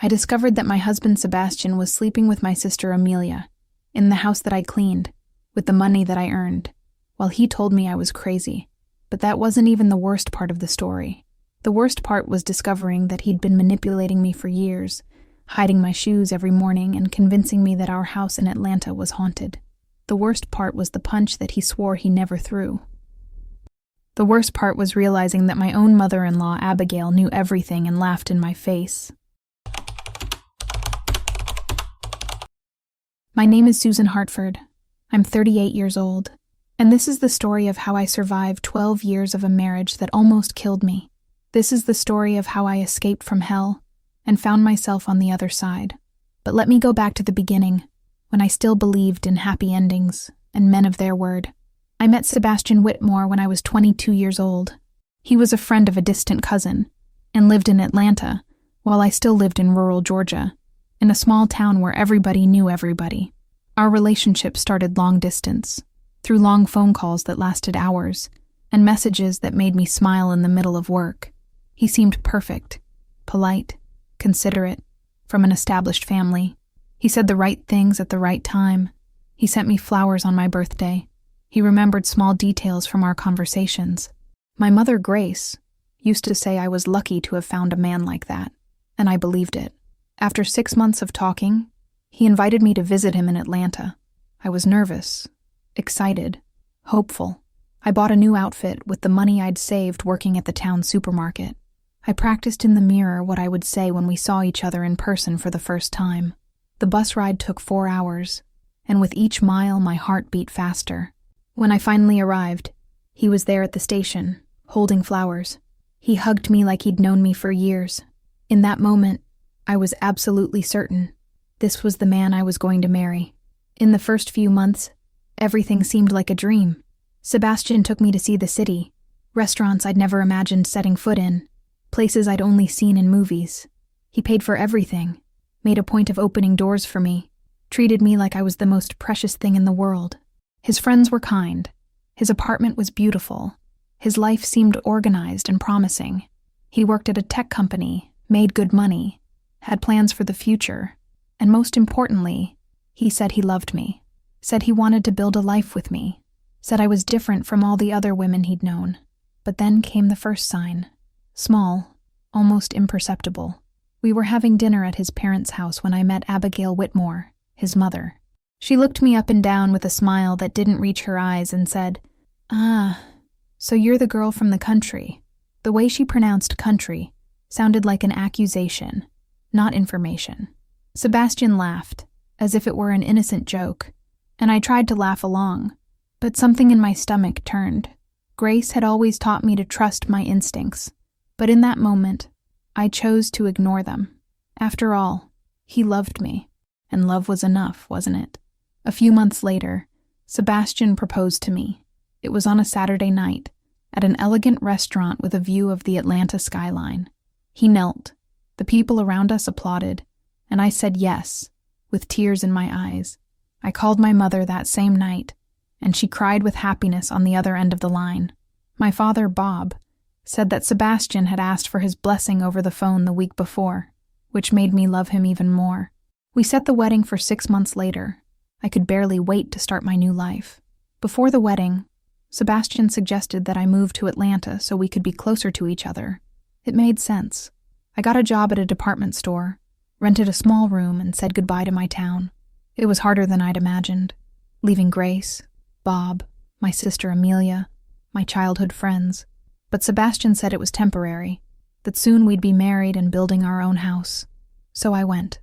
I discovered that my husband Sebastian was sleeping with my sister Amelia, in the house that I cleaned, with the money that I earned, while he told me I was crazy. But that wasn't even the worst part of the story. The worst part was discovering that he'd been manipulating me for years, hiding my shoes every morning and convincing me that our house in Atlanta was haunted. The worst part was the punch that he swore he never threw. The worst part was realizing that my own mother-in-law, Abigail, knew everything and laughed in my face. My name is Susan Hartford. I'm 38 years old, and this is the story of how I survived 12 years of a marriage that almost killed me. This is the story of how I escaped from hell and found myself on the other side. But let me go back to the beginning, when I still believed in happy endings and men of their word. I met Sebastian Whitmore when I was 22 years old. He was a friend of a distant cousin and lived in Atlanta, while I still lived in rural Georgia, in a small town where everybody knew everybody. Our relationship started long distance, through long phone calls that lasted hours, and messages that made me smile in the middle of work. He seemed perfect, polite, considerate, from an established family. He said the right things at the right time. He sent me flowers on my birthday. He remembered small details from our conversations. My mother, Grace, used to say I was lucky to have found a man like that, and I believed it. After 6 months of talking, he invited me to visit him in Atlanta. I was nervous, excited, hopeful. I bought a new outfit with the money I'd saved working at the town supermarket. I practiced in the mirror what I would say when we saw each other in person for the first time. The bus ride took 4 hours, and with each mile my heart beat faster. When I finally arrived, he was there at the station, holding flowers. He hugged me like he'd known me for years. In that moment, I was absolutely certain this was the man I was going to marry. In the first few months, everything seemed like a dream. Sebastian took me to see the city, restaurants I'd never imagined setting foot in, places I'd only seen in movies. He paid for everything, made a point of opening doors for me, treated me like I was the most precious thing in the world. His friends were kind. His apartment was beautiful. His life seemed organized and promising. He worked at a tech company, made good money, had plans for the future, and most importantly, he said he loved me, said he wanted to build a life with me, said I was different from all the other women he'd known. But then came the first sign. Small, almost imperceptible. We were having dinner at his parents' house when I met Abigail Whitmore, his mother. She looked me up and down with a smile that didn't reach her eyes and said, "Ah, so you're the girl from the country." The way she pronounced country sounded like an accusation, not information. Sebastian laughed, as if it were an innocent joke, and I tried to laugh along, but something in my stomach turned. Grace had always taught me to trust my instincts, but in that moment, I chose to ignore them. After all, he loved me, and love was enough, wasn't it? A few months later, Sebastian proposed to me. It was on a Saturday night, at an elegant restaurant with a view of the Atlanta skyline. He knelt. The people around us applauded, and I said yes, with tears in my eyes. I called my mother that same night, and she cried with happiness on the other end of the line. My father, Bob, said that Sebastian had asked for his blessing over the phone the week before, which made me love him even more. We set the wedding for 6 months later. I could barely wait to start my new life. Before the wedding, Sebastian suggested that I move to Atlanta so we could be closer to each other. It made sense. I got a job at a department store, rented a small room, and said goodbye to my town. It was harder than I'd imagined, leaving Grace, Bob, my sister Amelia, my childhood friends. But Sebastian said it was temporary, that soon we'd be married and building our own house. So I went.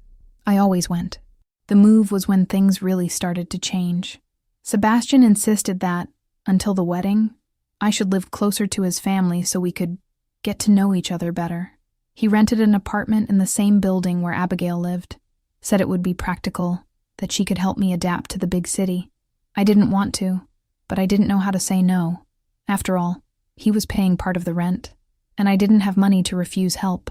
I always went. The move was when things really started to change. Sebastian insisted that, until the wedding, I should live closer to his family so we could get to know each other better. He rented an apartment in the same building where Abigail lived, said it would be practical, that she could help me adapt to the big city. I didn't want to, but I didn't know how to say no. After all, he was paying part of the rent, and I didn't have money to refuse help.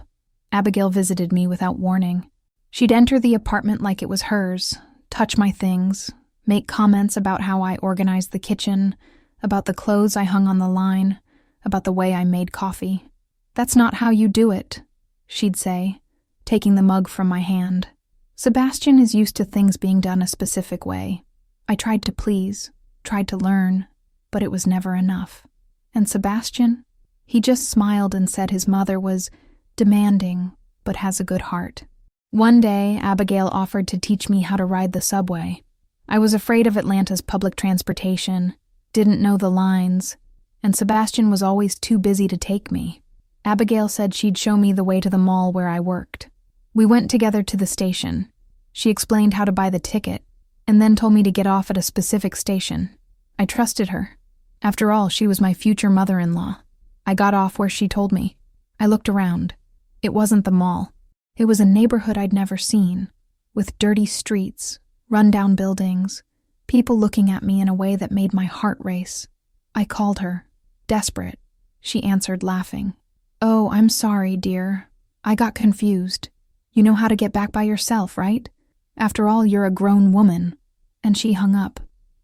Abigail visited me without warning. She'd enter the apartment like it was hers, touch my things, make comments about how I organized the kitchen, about the clothes I hung on the line, about the way I made coffee. "That's not how you do it," she'd say, taking the mug from my hand. Sebastian is used to things being done a specific way. I tried to please, tried to learn, but it was never enough. And Sebastian? He just smiled and said his mother was demanding, but has a good heart. One day, Abigail offered to teach me how to ride the subway. I was afraid of Atlanta's public transportation, didn't know the lines, and Sebastian was always too busy to take me. Abigail said she'd show me the way to the mall where I worked. We went together to the station. She explained how to buy the ticket, and then told me to get off at a specific station. I trusted her. After all, she was my future mother-in-law. I got off where she told me. I looked around. It wasn't the mall. It was a neighborhood I'd never seen, with dirty streets, run-down buildings, people looking at me in a way that made my heart race. I called her, desperate. She answered, laughing. "Oh, I'm sorry, dear. I got confused. You know how to get back by yourself, right? After all, you're a grown woman." And she hung up.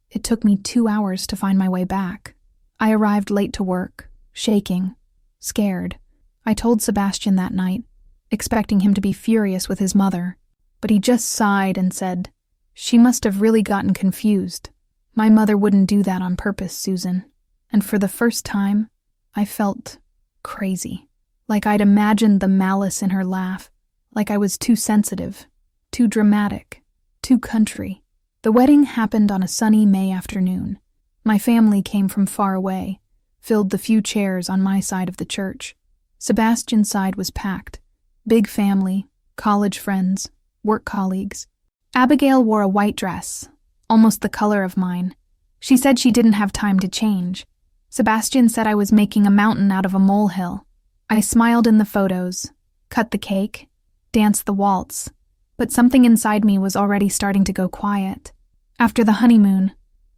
It took me 2 hours to find my way back. I arrived late to work, shaking, scared. I told Sebastian that night, expecting him to be furious with his mother, but he just sighed and said, "She must have really gotten confused. My mother wouldn't do that on purpose, Susan." And for the first time, I felt crazy. Like I'd imagined the malice in her laugh, like I was too sensitive, too dramatic, too country. The wedding happened on a sunny May afternoon. My family came from far away, filled the few chairs on my side of the church. Sebastian's side was packed. Big family, college friends, work colleagues. Abigail wore a white dress, almost the color of mine. She said she didn't have time to change. Sebastian said I was making a mountain out of a molehill. I smiled in the photos, cut the cake, danced the waltz, but something inside me was already starting to go quiet. After the honeymoon,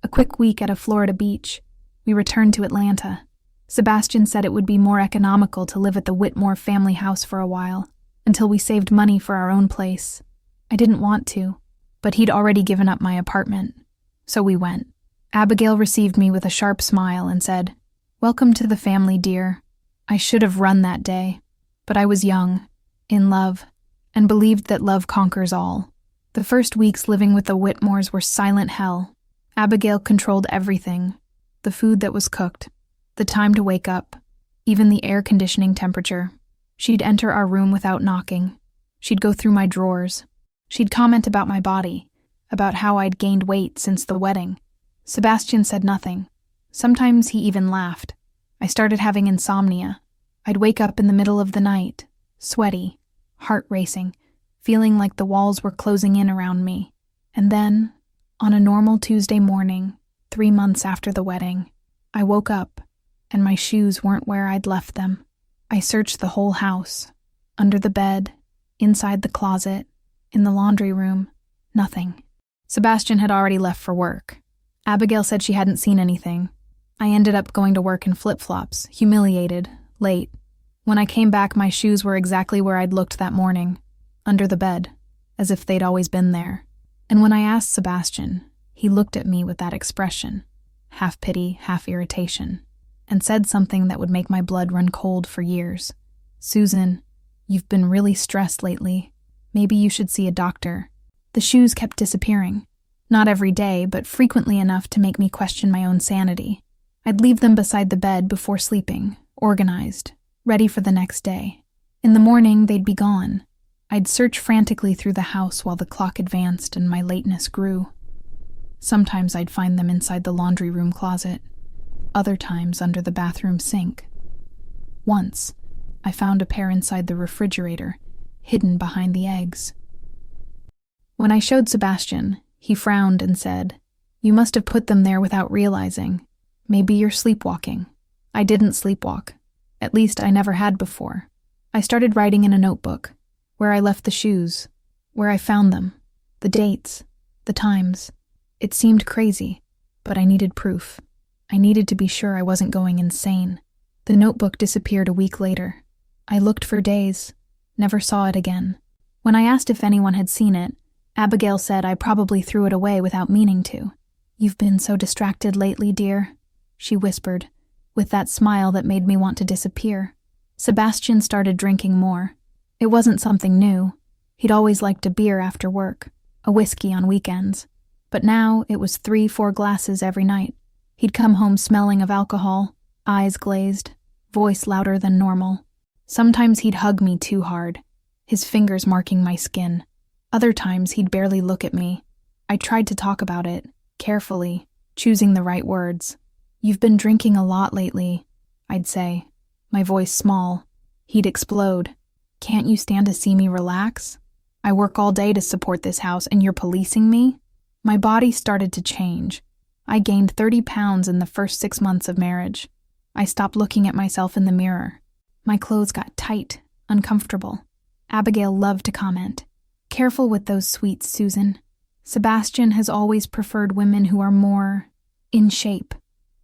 a quick week at a Florida beach, we returned to Atlanta. Sebastian said it would be more economical to live at the Whitmore family house for a while, until we saved money for our own place. I didn't want to, but he'd already given up my apartment, so we went. Abigail received me with a sharp smile and said, "Welcome to the family, dear." I should have run that day, but I was young, in love, and believed that love conquers all. The first weeks living with the Whitmores were silent hell. Abigail controlled everything, the food that was cooked, the time to wake up, even the air conditioning temperature. She'd enter our room without knocking. She'd go through my drawers. She'd comment about my body, about how I'd gained weight since the wedding. Sebastian said nothing. Sometimes he even laughed. I started having insomnia. I'd wake up in the middle of the night, sweaty, heart racing, feeling like the walls were closing in around me. And then, on a normal Tuesday morning, 3 months after the wedding, I woke up, and my shoes weren't where I'd left them. I searched the whole house, under the bed, inside the closet, in the laundry room, nothing. Sebastian had already left for work. Abigail said she hadn't seen anything. I ended up going to work in flip-flops, humiliated, late. When I came back, my shoes were exactly where I'd looked that morning, under the bed, as if they'd always been there. And when I asked Sebastian, he looked at me with that expression, half pity, half irritation, and said something that would make my blood run cold for years. "Susan, you've been really stressed lately. Maybe you should see a doctor." The shoes kept disappearing. Not every day, but frequently enough to make me question my own sanity. I'd leave them beside the bed before sleeping, organized, ready for the next day. In the morning, they'd be gone. I'd search frantically through the house while the clock advanced and my lateness grew. Sometimes I'd find them inside the laundry room closet, other times under the bathroom sink. Once, I found a pair inside the refrigerator, hidden behind the eggs. When I showed Sebastian, he frowned and said, "You must have put them there without realizing. Maybe you're sleepwalking." I didn't sleepwalk. At least I never had before. I started writing in a notebook, where I left the shoes, where I found them, the dates, the times. It seemed crazy, but I needed proof. I needed to be sure I wasn't going insane. The notebook disappeared a week later. I looked for days, never saw it again. When I asked if anyone had seen it, Abigail said I probably threw it away without meaning to. "You've been so distracted lately, dear," she whispered, with that smile that made me want to disappear. Sebastian started drinking more. It wasn't something new. He'd always liked a beer after work, a whiskey on weekends. But now it was 3-4 glasses every night. He'd come home smelling of alcohol, eyes glazed, voice louder than normal. Sometimes he'd hug me too hard, his fingers marking my skin. Other times he'd barely look at me. I tried to talk about it, carefully, choosing the right words. "You've been drinking a lot lately," I'd say, my voice small. He'd explode. "Can't you stand to see me relax? I work all day to support this house and you're policing me?" My body started to change. I gained 30 pounds in the first 6 months of marriage. I stopped looking at myself in the mirror. My clothes got tight, uncomfortable. Abigail loved to comment, "Careful with those sweets, Susan. Sebastian has always preferred women who are more in shape."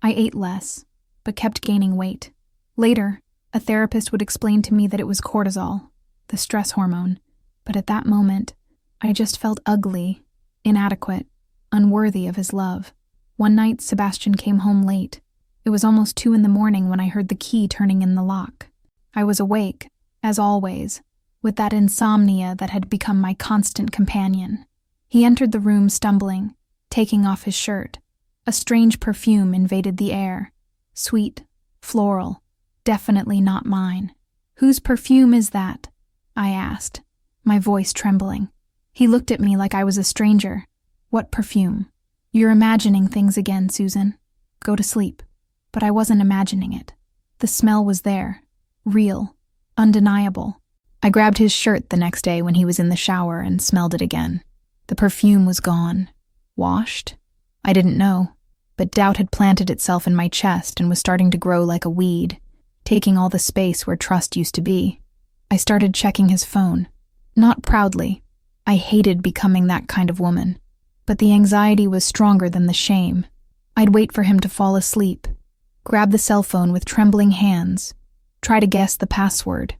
I ate less, but kept gaining weight. Later, a therapist would explain to me that it was cortisol, the stress hormone, but at that moment, I just felt ugly, inadequate, unworthy of his love. One night, Sebastian came home late. It was almost 2 a.m. when I heard the key turning in the lock. I was awake, as always, with that insomnia that had become my constant companion. He entered the room stumbling, taking off his shirt. A strange perfume invaded the air. Sweet, floral, definitely not mine. "Whose perfume is that?" I asked, my voice trembling. He looked at me like I was a stranger. "What perfume?" "You're imagining things again, Susan. Go to sleep." But I wasn't imagining it. The smell was there, real, undeniable. I grabbed his shirt the next day when he was in the shower and smelled it again. The perfume was gone. Washed? I didn't know, but doubt had planted itself in my chest and was starting to grow like a weed, taking all the space where trust used to be. I started checking his phone. Not proudly. I hated becoming that kind of woman. But the anxiety was stronger than the shame. I'd wait for him to fall asleep, grab the cell phone with trembling hands, try to guess the password.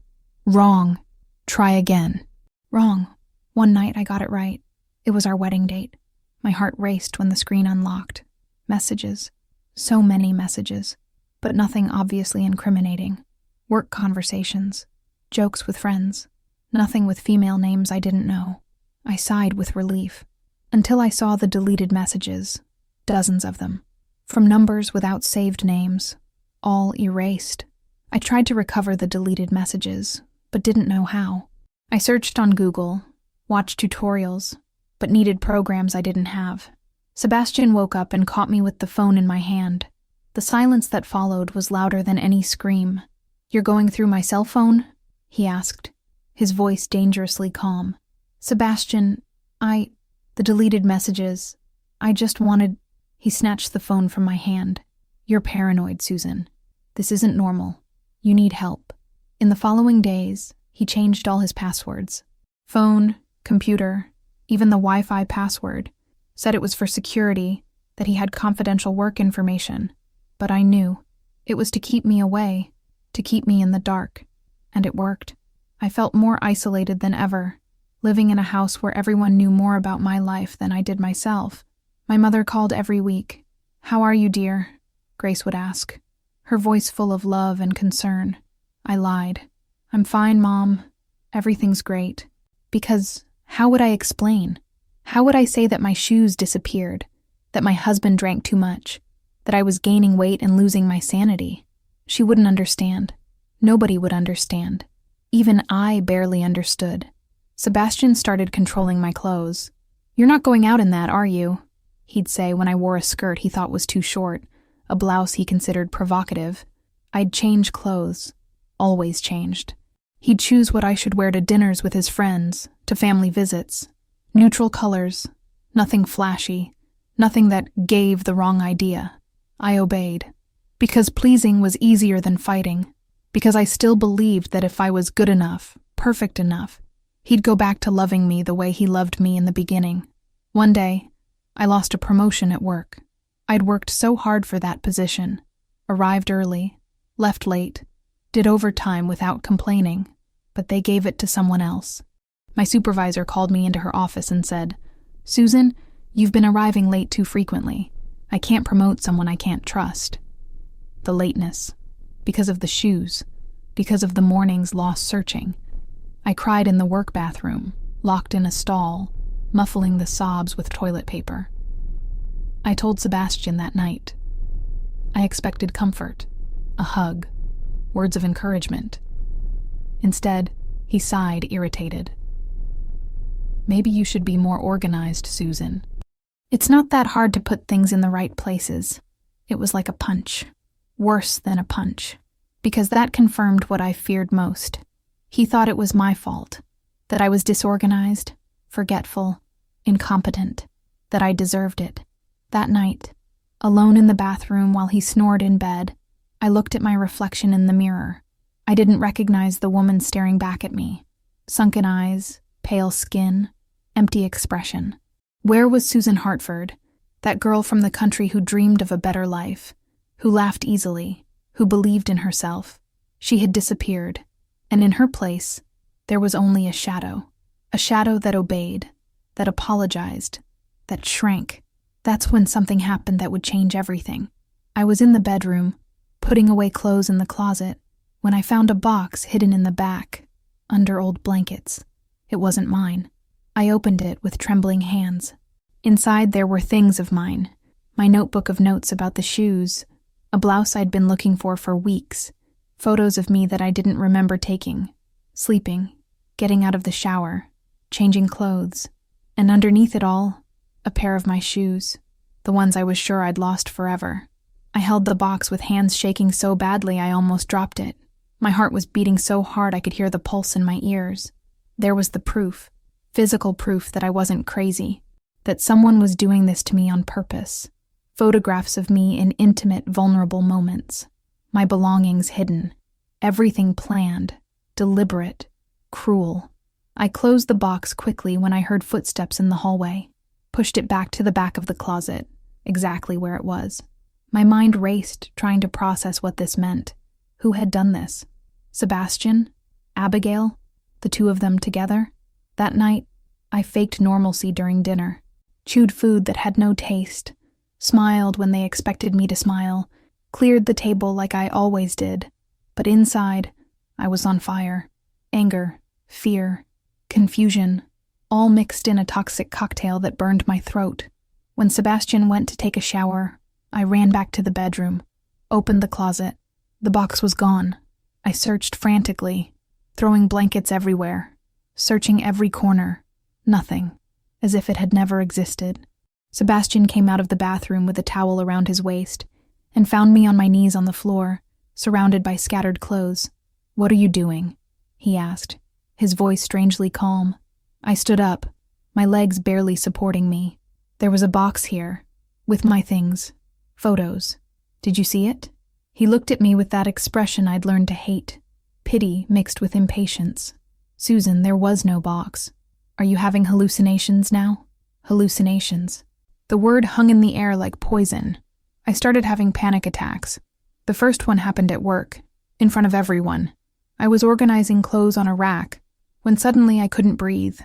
Wrong. Try again. Wrong. One night I got it right. It was our wedding date. My heart raced when the screen unlocked. Messages. So many messages. But nothing obviously incriminating. Work conversations. Jokes with friends. Nothing with female names I didn't know. I sighed with relief. Until I saw the deleted messages. Dozens of them. From numbers without saved names. All erased. I tried to recover the deleted messages, but didn't know how. I searched on Google, watched tutorials, but needed programs I didn't have. Sebastian woke up and caught me with the phone in my hand. The silence that followed was louder than any scream. "You're going through my cell phone?" he asked, his voice dangerously calm. "Sebastian, the deleted messages. I just wanted—" He snatched the phone from my hand. "You're paranoid, Susan. This isn't normal. You need help." In the following days, he changed all his passwords. Phone, computer, even the Wi-Fi password. Said it was for security, that he had confidential work information. But I knew. It was to keep me away, to keep me in the dark. And it worked. I felt more isolated than ever, living in a house where everyone knew more about my life than I did myself. My mother called every week. "How are you, dear?" Grace would ask, her voice full of love and concern. I lied. "I'm fine, Mom. Everything's great." Because how would I explain? How would I say that my shoes disappeared, that my husband drank too much, that I was gaining weight and losing my sanity? She wouldn't understand. Nobody would understand. Even I barely understood. Sebastian started controlling my clothes. "You're not going out in that, are you?" he'd say when I wore a skirt he thought was too short, a blouse he considered provocative. I'd change clothes. Always changed. He'd choose what I should wear to dinners with his friends, to family visits. Neutral colors, nothing flashy, nothing that gave the wrong idea. I obeyed. Because pleasing was easier than fighting. Because I still believed that if I was good enough, perfect enough, he'd go back to loving me the way he loved me in the beginning. One day, I lost a promotion at work. I'd worked so hard for that position, arrived early, left late, did overtime without complaining, but they gave it to someone else. My supervisor called me into her office and said, "Susan, you've been arriving late too frequently. I can't promote someone I can't trust." The lateness. Because of the shoes. Because of the mornings lost searching. I cried in the work bathroom, locked in a stall, muffling the sobs with toilet paper. I told Sebastian that night. I expected comfort, a hug, words of encouragement. Instead, he sighed, irritated. Maybe you should be more organized, Susan. It's not that hard to put things in the right places. It was like a punch. Worse than a punch. Because that confirmed what I feared most. He thought it was my fault. That I was disorganized, forgetful, incompetent. That I deserved it. That night, alone in the bathroom while he snored in bed, I looked at my reflection in the mirror. I didn't recognize the woman staring back at me. Sunken eyes, pale skin, empty expression. Where was Susan Hartford, that girl from the country who dreamed of a better life, who laughed easily, who believed in herself? She had disappeared, and in her place, there was only a shadow that obeyed, that apologized, that shrank. That's when something happened that would change everything. I was in the bedroom, putting away clothes in the closet, when I found a box hidden in the back, under old blankets. It wasn't mine. I opened it with trembling hands. Inside there were things of mine, my notebook of notes about the shoes, a blouse I'd been looking for weeks, photos of me that I didn't remember taking, sleeping, getting out of the shower, changing clothes, and underneath it all, a pair of my shoes, the ones I was sure I'd lost forever. I held the box with hands shaking so badly I almost dropped it. My heart was beating so hard I could hear the pulse in my ears. There was the proof, physical proof that I wasn't crazy, that someone was doing this to me on purpose. Photographs of me in intimate, vulnerable moments. My belongings hidden. Everything planned, deliberate, cruel. I closed the box quickly when I heard footsteps in the hallway. Pushed it back to the back of the closet, exactly where it was. My mind raced, trying to process what this meant. Who had done this? Sebastian? Abigail? The two of them together? That night, I faked normalcy during dinner, chewed food that had no taste, smiled when they expected me to smile, cleared the table like I always did. But inside, I was on fire. Anger, fear, confusion, all mixed in a toxic cocktail that burned my throat. When Sebastian went to take a shower, I ran back to the bedroom, opened the closet. The box was gone. I searched frantically, throwing blankets everywhere, searching every corner. Nothing, as if it had never existed. Sebastian came out of the bathroom with a towel around his waist and found me on my knees on the floor, surrounded by scattered clothes. "What are you doing?" he asked, his voice strangely calm. I stood up, my legs barely supporting me. There was a box here, with my things, photos. Did you see it? He looked at me with that expression I'd learned to hate, pity mixed with impatience. "Susan, there was no box. Are you having hallucinations now?" Hallucinations. The word hung in the air like poison. I started having panic attacks. The first one happened at work, in front of everyone. I was organizing clothes on a rack, when suddenly I couldn't breathe.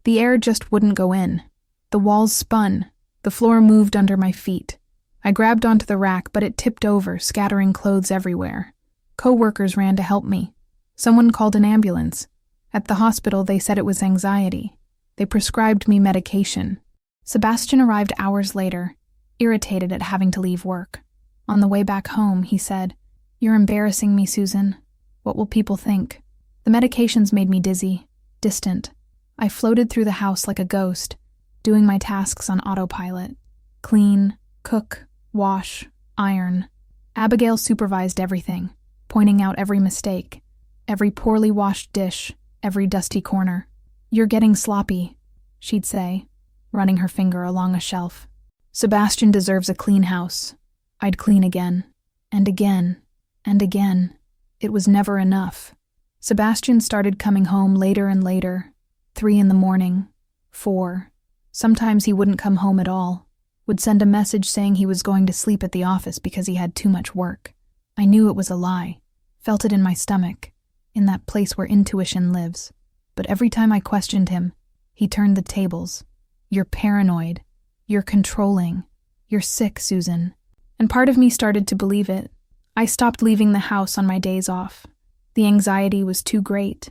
The air just wouldn't go in. The walls spun. The floor moved under my feet. I grabbed onto the rack, but it tipped over, scattering clothes everywhere. Co-workers ran to help me. Someone called an ambulance. At the hospital, they said it was anxiety. They prescribed me medication. Sebastian arrived hours later, irritated at having to leave work. On the way back home, he said, "You're embarrassing me, Susan. What will people think?" The medications made me dizzy, distant. I floated through the house like a ghost, doing my tasks on autopilot. Clean, cook, wash, iron. Abigail supervised everything, pointing out every mistake, every poorly washed dish, every dusty corner. "You're getting sloppy," she'd say, running her finger along a shelf. "Sebastian deserves a clean house." I'd clean again, and again, and again. It was never enough. Sebastian started coming home later and later, 3 in the morning, 4. Sometimes he wouldn't come home at all, would send a message saying he was going to sleep at the office because he had too much work. I knew it was a lie, felt it in my stomach, in that place where intuition lives. But every time I questioned him, he turned the tables. "You're paranoid. You're controlling. You're sick, Susan." And part of me started to believe it. I stopped leaving the house on my days off. The anxiety was too great.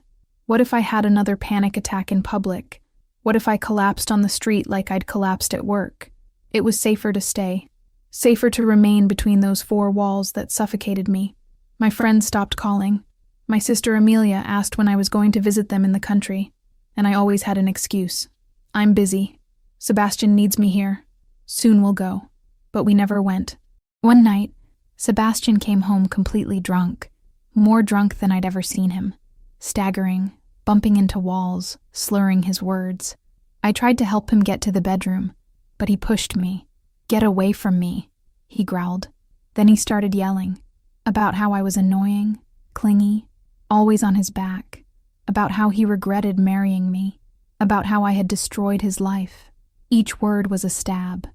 What if I had another panic attack in public? What if I collapsed on the street like I'd collapsed at work? It was safer to stay. Safer to remain between those four walls that suffocated me. My friends stopped calling. My sister Amelia asked when I was going to visit them in the country, and I always had an excuse. I'm busy. Sebastian needs me here. Soon we'll go. But we never went. One night, Sebastian came home completely drunk, more drunk than I'd ever seen him, staggering, bumping into walls, slurring his words. I tried to help him get to the bedroom, but he pushed me. Get away from me, he growled. Then he started yelling about how I was annoying, clingy, always on his back, about how he regretted marrying me, about how I had destroyed his life. Each word was a stab.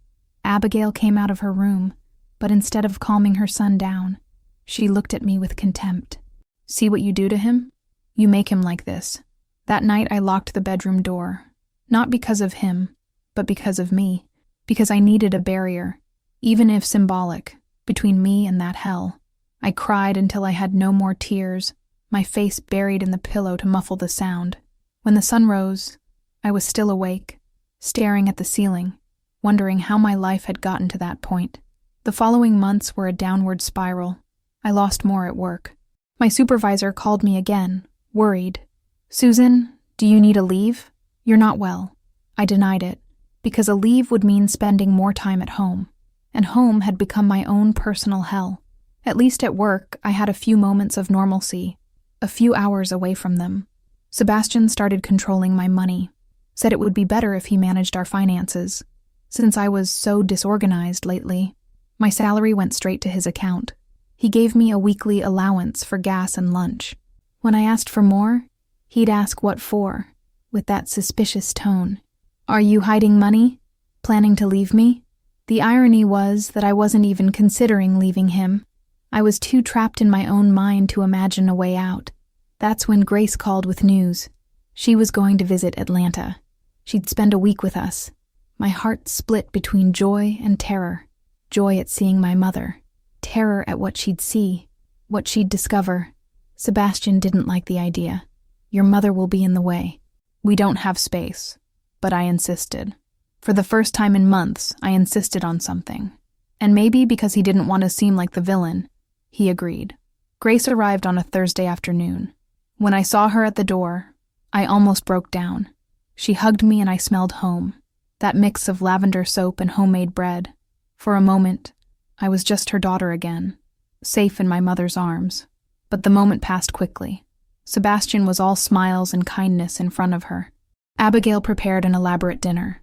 Abigail came out of her room, but instead of calming her son down, she looked at me with contempt. See what you do to him? You make him like this. That night I locked the bedroom door, not because of him, but because of me, because I needed a barrier, even if symbolic, between me and that hell. I cried until I had no more tears, my face buried in the pillow to muffle the sound. When the sun rose, I was still awake, staring at the ceiling, wondering how my life had gotten to that point. The following months were a downward spiral. I lost more at work. My supervisor called me again, worried. Susan, do you need a leave? You're not well. I denied it, because a leave would mean spending more time at home, and home had become my own personal hell. At least at work, I had a few moments of normalcy, a few hours away from them. Sebastian started controlling my money, said it would be better if he managed our finances. Since I was so disorganized lately, my salary went straight to his account. He gave me a weekly allowance for gas and lunch. When I asked for more, he'd ask what for, with that suspicious tone. Are you hiding money? Planning to leave me? The irony was that I wasn't even considering leaving him. I was too trapped in my own mind to imagine a way out. That's when Grace called with news. She was going to visit Atlanta. She'd spend a week with us. My heart split between joy and terror. Joy at seeing my mother. Terror at what she'd see, what she'd discover. Sebastian didn't like the idea. Your mother will be in the way. We don't have space. But I insisted. For the first time in months, I insisted on something. And maybe because he didn't want to seem like the villain, he agreed. Grace arrived on a Thursday afternoon. When I saw her at the door, I almost broke down. She hugged me and I smelled home. That mix of lavender soap and homemade bread. For a moment, I was just her daughter again, safe in my mother's arms. But the moment passed quickly. Sebastian was all smiles and kindness in front of her. Abigail prepared an elaborate dinner.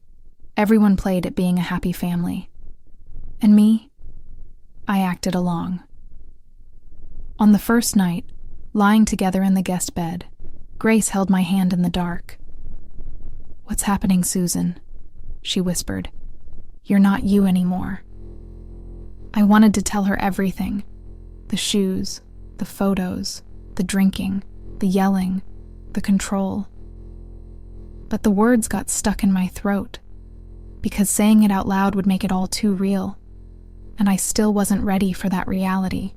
Everyone played at being a happy family. And me? I acted along. On the first night, lying together in the guest bed, Grace held my hand in the dark. What's happening, Susan? She whispered. You're not you anymore. I wanted to tell her everything. The shoes, the photos, the drinking, the yelling, the control. But the words got stuck in my throat, because saying it out loud would make it all too real, and I still wasn't ready for that reality.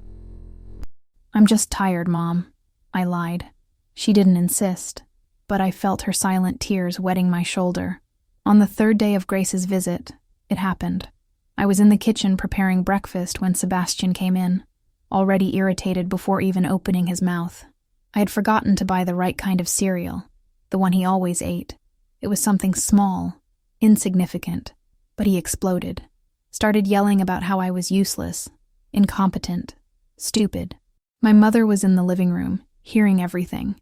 I'm just tired, Mom, I lied. She didn't insist, but I felt her silent tears wetting my shoulder. On the third day of Grace's visit, it happened. I was in the kitchen preparing breakfast when Sebastian came in, already irritated before even opening his mouth. I had forgotten to buy the right kind of cereal, the one he always ate. It was something small, insignificant, but he exploded. Started yelling about how I was useless, incompetent, stupid. My mother was in the living room, hearing everything.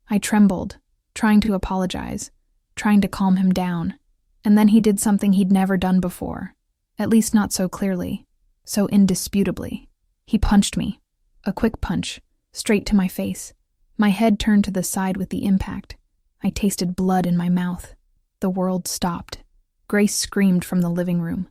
I trembled, trying to apologize, trying to calm him down. And then he did something he'd never done before, at least not so clearly, so indisputably. He punched me, a quick punch, straight to my face. My head turned to the side with the impact. I tasted blood in my mouth. The world stopped. Grace screamed from the living room.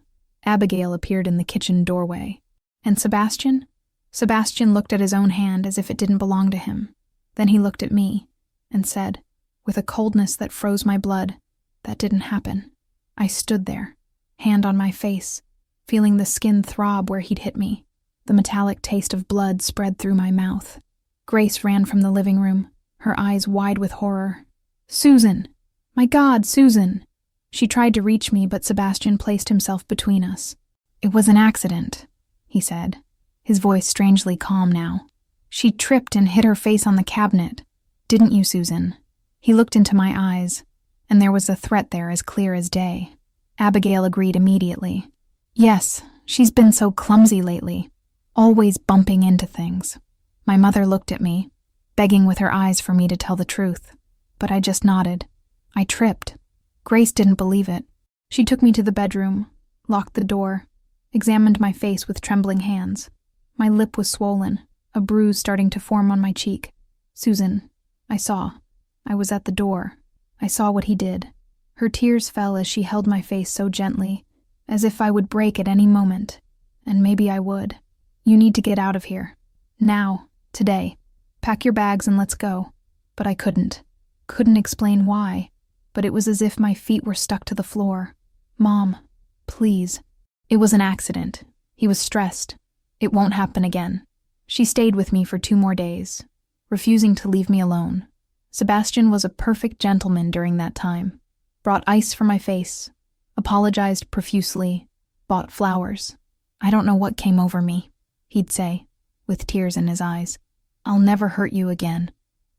Abigail appeared in the kitchen doorway. And Sebastian? Sebastian looked at his own hand as if it didn't belong to him. Then he looked at me and said, with a coldness that froze my blood, that didn't happen. I stood there, hand on my face, feeling the skin throb where he'd hit me. The metallic taste of blood spread through my mouth. Grace ran from the living room, her eyes wide with horror. "Susan! My God, Susan!" She tried to reach me, but Sebastian placed himself between us. "It was an accident," he said, his voice strangely calm now. "She tripped and hit her face on the cabinet. Didn't you, Susan?" He looked into my eyes, and there was a threat there as clear as day. Abigail agreed immediately. "Yes, she's been so clumsy lately, always bumping into things." My mother looked at me, begging with her eyes for me to tell the truth, but I just nodded. I tripped. Grace didn't believe it. She took me to the bedroom, locked the door, examined my face with trembling hands. My lip was swollen, a bruise starting to form on my cheek. "Susan, I saw. I was at the door. I saw what he did." Her tears fell as she held my face so gently, as if I would break at any moment, and maybe I would. "You need to get out of here. Now, today. Pack your bags and let's go." But I couldn't. Couldn't explain why, but it was as if my feet were stuck to the floor. "Mom, please." "It was an accident. He was stressed. It won't happen again." She stayed with me for 2 more days, refusing to leave me alone. Sebastian was a perfect gentleman during that time. Brought ice for my face, apologized profusely, bought flowers. "I don't know what came over me," he'd say, with tears in his eyes. "I'll never hurt you again.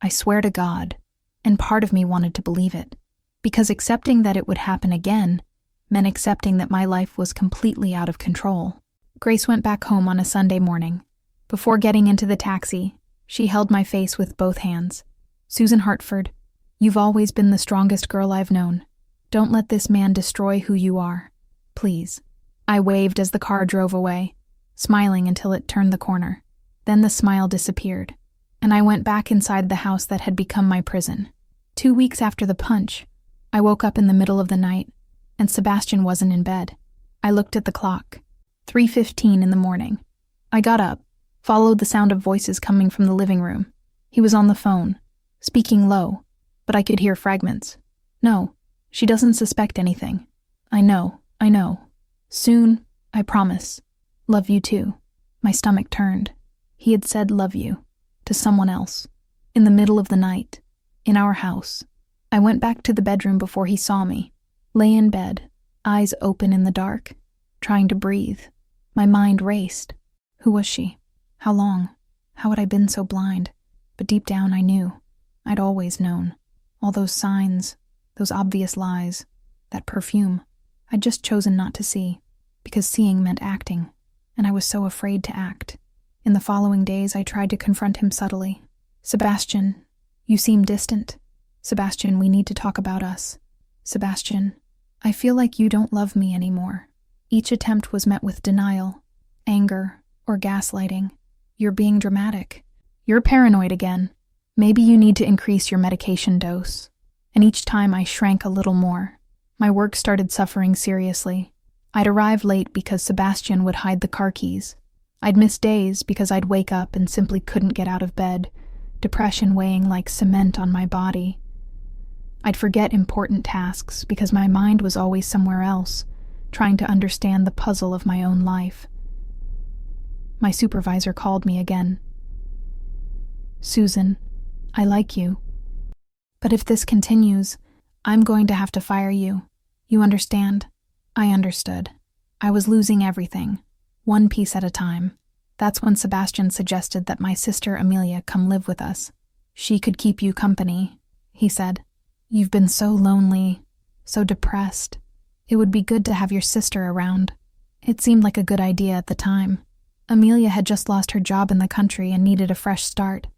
I swear to God." And part of me wanted to believe it, because accepting that it would happen again meant accepting that my life was completely out of control. Grace went back home on a Sunday morning. Before getting into the taxi, she held my face with both hands. "Susan Hartford, you've always been the strongest girl I've known. Don't let this man destroy who you are. Please." I waved as the car drove away, smiling until it turned the corner. Then the smile disappeared, and I went back inside the house that had become my prison. 2 weeks after the punch, I woke up in the middle of the night, and Sebastian wasn't in bed. I looked at the clock. 3:15 in the morning. I got up, followed the sound of voices coming from the living room. He was on the phone, speaking low, but I could hear fragments. "No, she doesn't suspect anything. I know. Soon, I promise. Love you too." My stomach turned. He had said "love you" to someone else, in the middle of the night, in our house. I went back to the bedroom before he saw me, lay in bed, eyes open in the dark, trying to breathe. My mind raced. Who was she? How long? How had I been so blind? But deep down I knew. I'd always known. All those signs, those obvious lies, that perfume, I'd just chosen not to see, because seeing meant acting, and I was so afraid to act. In the following days I tried to confront him subtly. "Sebastian, you seem distant. Sebastian, we need to talk about us. Sebastian, I feel like you don't love me anymore." Each attempt was met with denial, anger, or gaslighting. "You're being dramatic. You're paranoid again. Maybe you need to increase your medication dose." And each time I shrank a little more. My work started suffering seriously. I'd arrive late because Sebastian would hide the car keys. I'd miss days because I'd wake up and simply couldn't get out of bed, depression weighing like cement on my body. I'd forget important tasks because my mind was always somewhere else, trying to understand the puzzle of my own life. My supervisor called me again. "Susan, I like you. But if this continues, I'm going to have to fire you. You understand?" I understood. I was losing everything, one piece at a time. That's when Sebastian suggested that my sister Amelia come live with us. "She could keep you company," he said. "You've been so lonely, so depressed. It would be good to have your sister around." It seemed like a good idea at the time. Amelia had just lost her job in the country and needed a fresh start.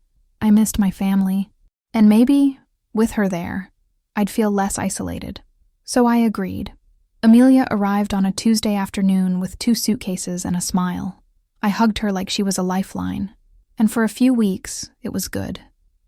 I missed my family, and maybe, with her there, I'd feel less isolated. So I agreed. Amelia arrived on a Tuesday afternoon with 2 suitcases and a smile. I hugged her like she was a lifeline, and for a few weeks, it was good.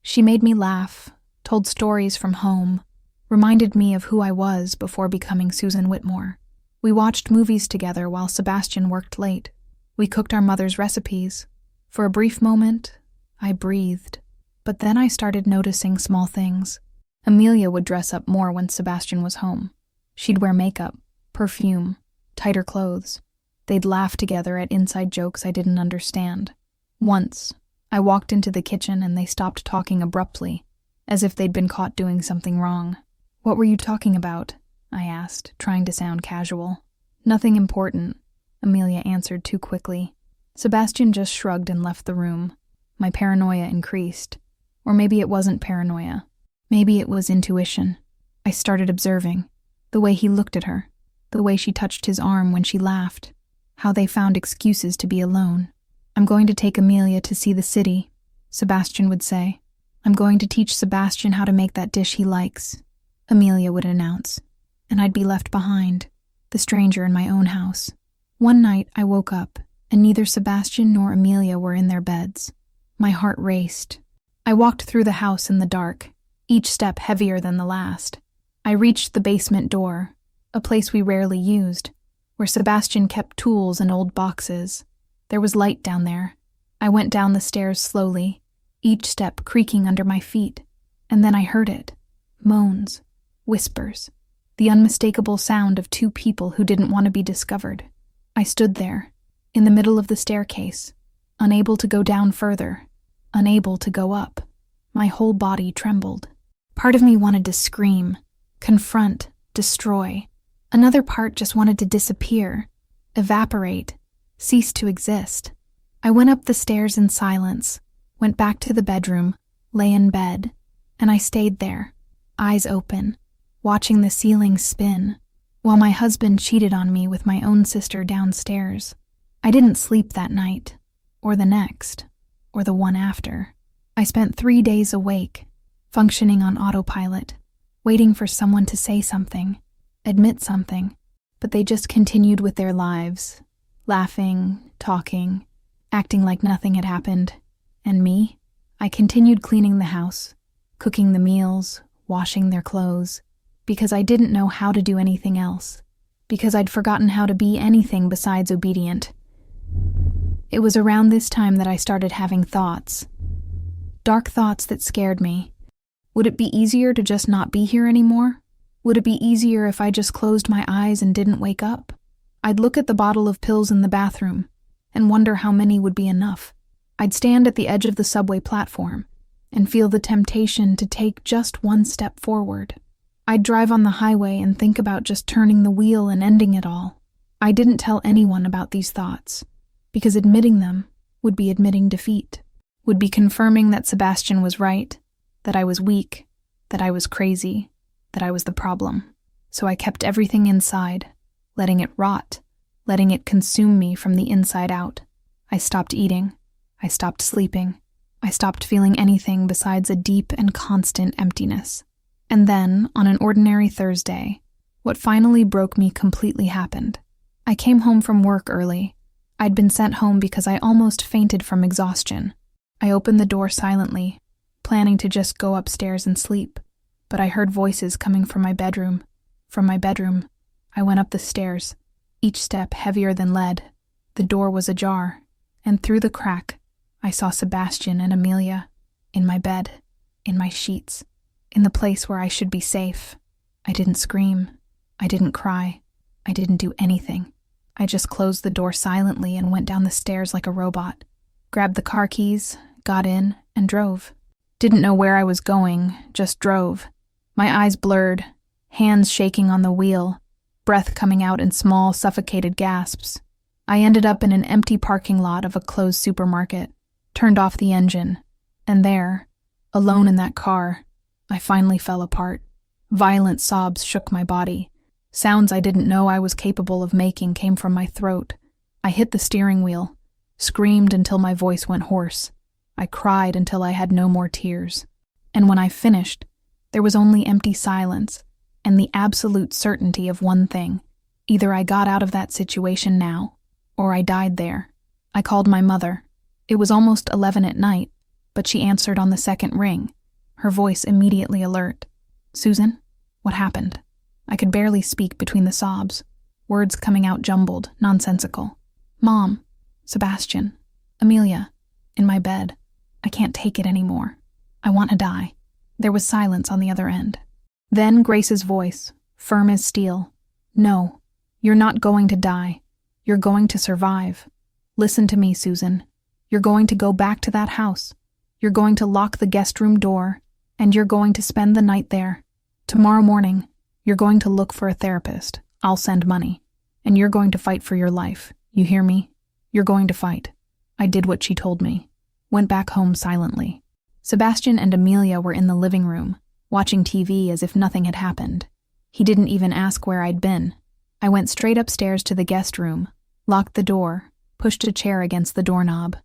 She made me laugh, told stories from home, reminded me of who I was before becoming Susan Whitmore. We watched movies together while Sebastian worked late. We cooked our mother's recipes. For a brief moment, I breathed, but then I started noticing small things. Amelia would dress up more when Sebastian was home. She'd wear makeup, perfume, tighter clothes. They'd laugh together at inside jokes I didn't understand. Once, I walked into the kitchen and they stopped talking abruptly. as if they'd been caught doing something wrong. "What were you talking about?" I asked, trying to sound casual. "Nothing important," Amelia answered too quickly. Sebastian just shrugged and left the room. My paranoia increased. Or maybe it wasn't paranoia. Maybe it was intuition. I started observing. The way he looked at her. The way she touched his arm when she laughed. How they found excuses to be alone. "I'm going to take Amelia to see the city," Sebastian would say. "I'm going to teach Sebastian how to make that dish he likes," Amelia would announce. And I'd be left behind, the stranger in my own house. One night I woke up, and neither Sebastian nor Amelia were in their beds. My heart raced. I walked through the house in the dark, each step heavier than the last. I reached the basement door, a place we rarely used, where Sebastian kept tools and old boxes. There was light down there. I went down the stairs slowly, each step creaking under my feet, and then I heard it. Moans, whispers, the unmistakable sound of two people who didn't want to be discovered. I stood there, in the middle of the staircase, unable to go down further, unable to go up. My whole body trembled. Part of me wanted to scream, confront, destroy. Another part just wanted to disappear, evaporate, cease to exist. I went up the stairs in silence, went back to the bedroom, lay in bed, and I stayed there, eyes open, watching the ceiling spin, while my husband cheated on me with my own sister downstairs. I didn't sleep that night, or the next, or the one after. I spent 3 days awake, functioning on autopilot, waiting for someone to say something, admit something, but they just continued with their lives, laughing, talking, acting like nothing had happened. And me? I continued cleaning the house, cooking the meals, washing their clothes, because I didn't know how to do anything else, because I'd forgotten how to be anything besides obedient. It was around this time that I started having thoughts. Dark thoughts that scared me. Would it be easier to just not be here anymore? Would it be easier if I just closed my eyes and didn't wake up? I'd look at the bottle of pills in the bathroom and wonder how many would be enough. I'd stand at the edge of the subway platform and feel the temptation to take just one step forward. I'd drive on the highway and think about just turning the wheel and ending it all. I didn't tell anyone about these thoughts, because admitting them would be admitting defeat, would be confirming that Sebastian was right, that I was weak, that I was crazy, that I was the problem. So I kept everything inside, letting it rot, letting it consume me from the inside out. I stopped eating. I stopped sleeping. I stopped feeling anything besides a deep and constant emptiness. And then, on an ordinary Thursday, what finally broke me completely happened. I came home from work early. I'd been sent home because I almost fainted from exhaustion. I opened the door silently, planning to just go upstairs and sleep, but I heard voices coming from my bedroom. From my bedroom, I went up the stairs, each step heavier than lead. The door was ajar, and through the crack, I saw Sebastian and Amelia, in my bed, in my sheets, in the place where I should be safe. I didn't scream. I didn't cry. I didn't do anything. I just closed the door silently and went down the stairs like a robot, grabbed the car keys, got in, and drove. Didn't know where I was going, just drove. My eyes blurred, hands shaking on the wheel, breath coming out in small, suffocated gasps. I ended up in an empty parking lot of a closed supermarket, turned off the engine, and there, alone in that car, I finally fell apart. Violent sobs shook my body. Sounds I didn't know I was capable of making came from my throat. I hit the steering wheel, screamed until my voice went hoarse. I cried until I had no more tears. And when I finished, there was only empty silence and the absolute certainty of one thing. Either I got out of that situation now, or I died there. I called my mother. It was almost 11 at night, but she answered on the second ring, her voice immediately alert. "Susan, what happened?" I could barely speak between the sobs, words coming out jumbled, nonsensical. "Mom, Sebastian, Amelia, in my bed. I can't take it anymore. I want to die." There was silence on the other end. Then Grace's voice, firm as steel. "No, you're not going to die. You're going to survive. Listen to me, Susan. You're going to go back to that house. You're going to lock the guest room door And you're going to spend the night there. Tomorrow morning, you're going to look for a therapist. I'll send money. And you're going to fight for your life. You hear me? You're going to fight. I did what she told me. Went back home silently. Sebastian and Amelia were in the living room, watching TV as if nothing had happened. He didn't even ask where I'd been. I went straight upstairs to the guest room, locked the door, pushed a chair against the doorknob,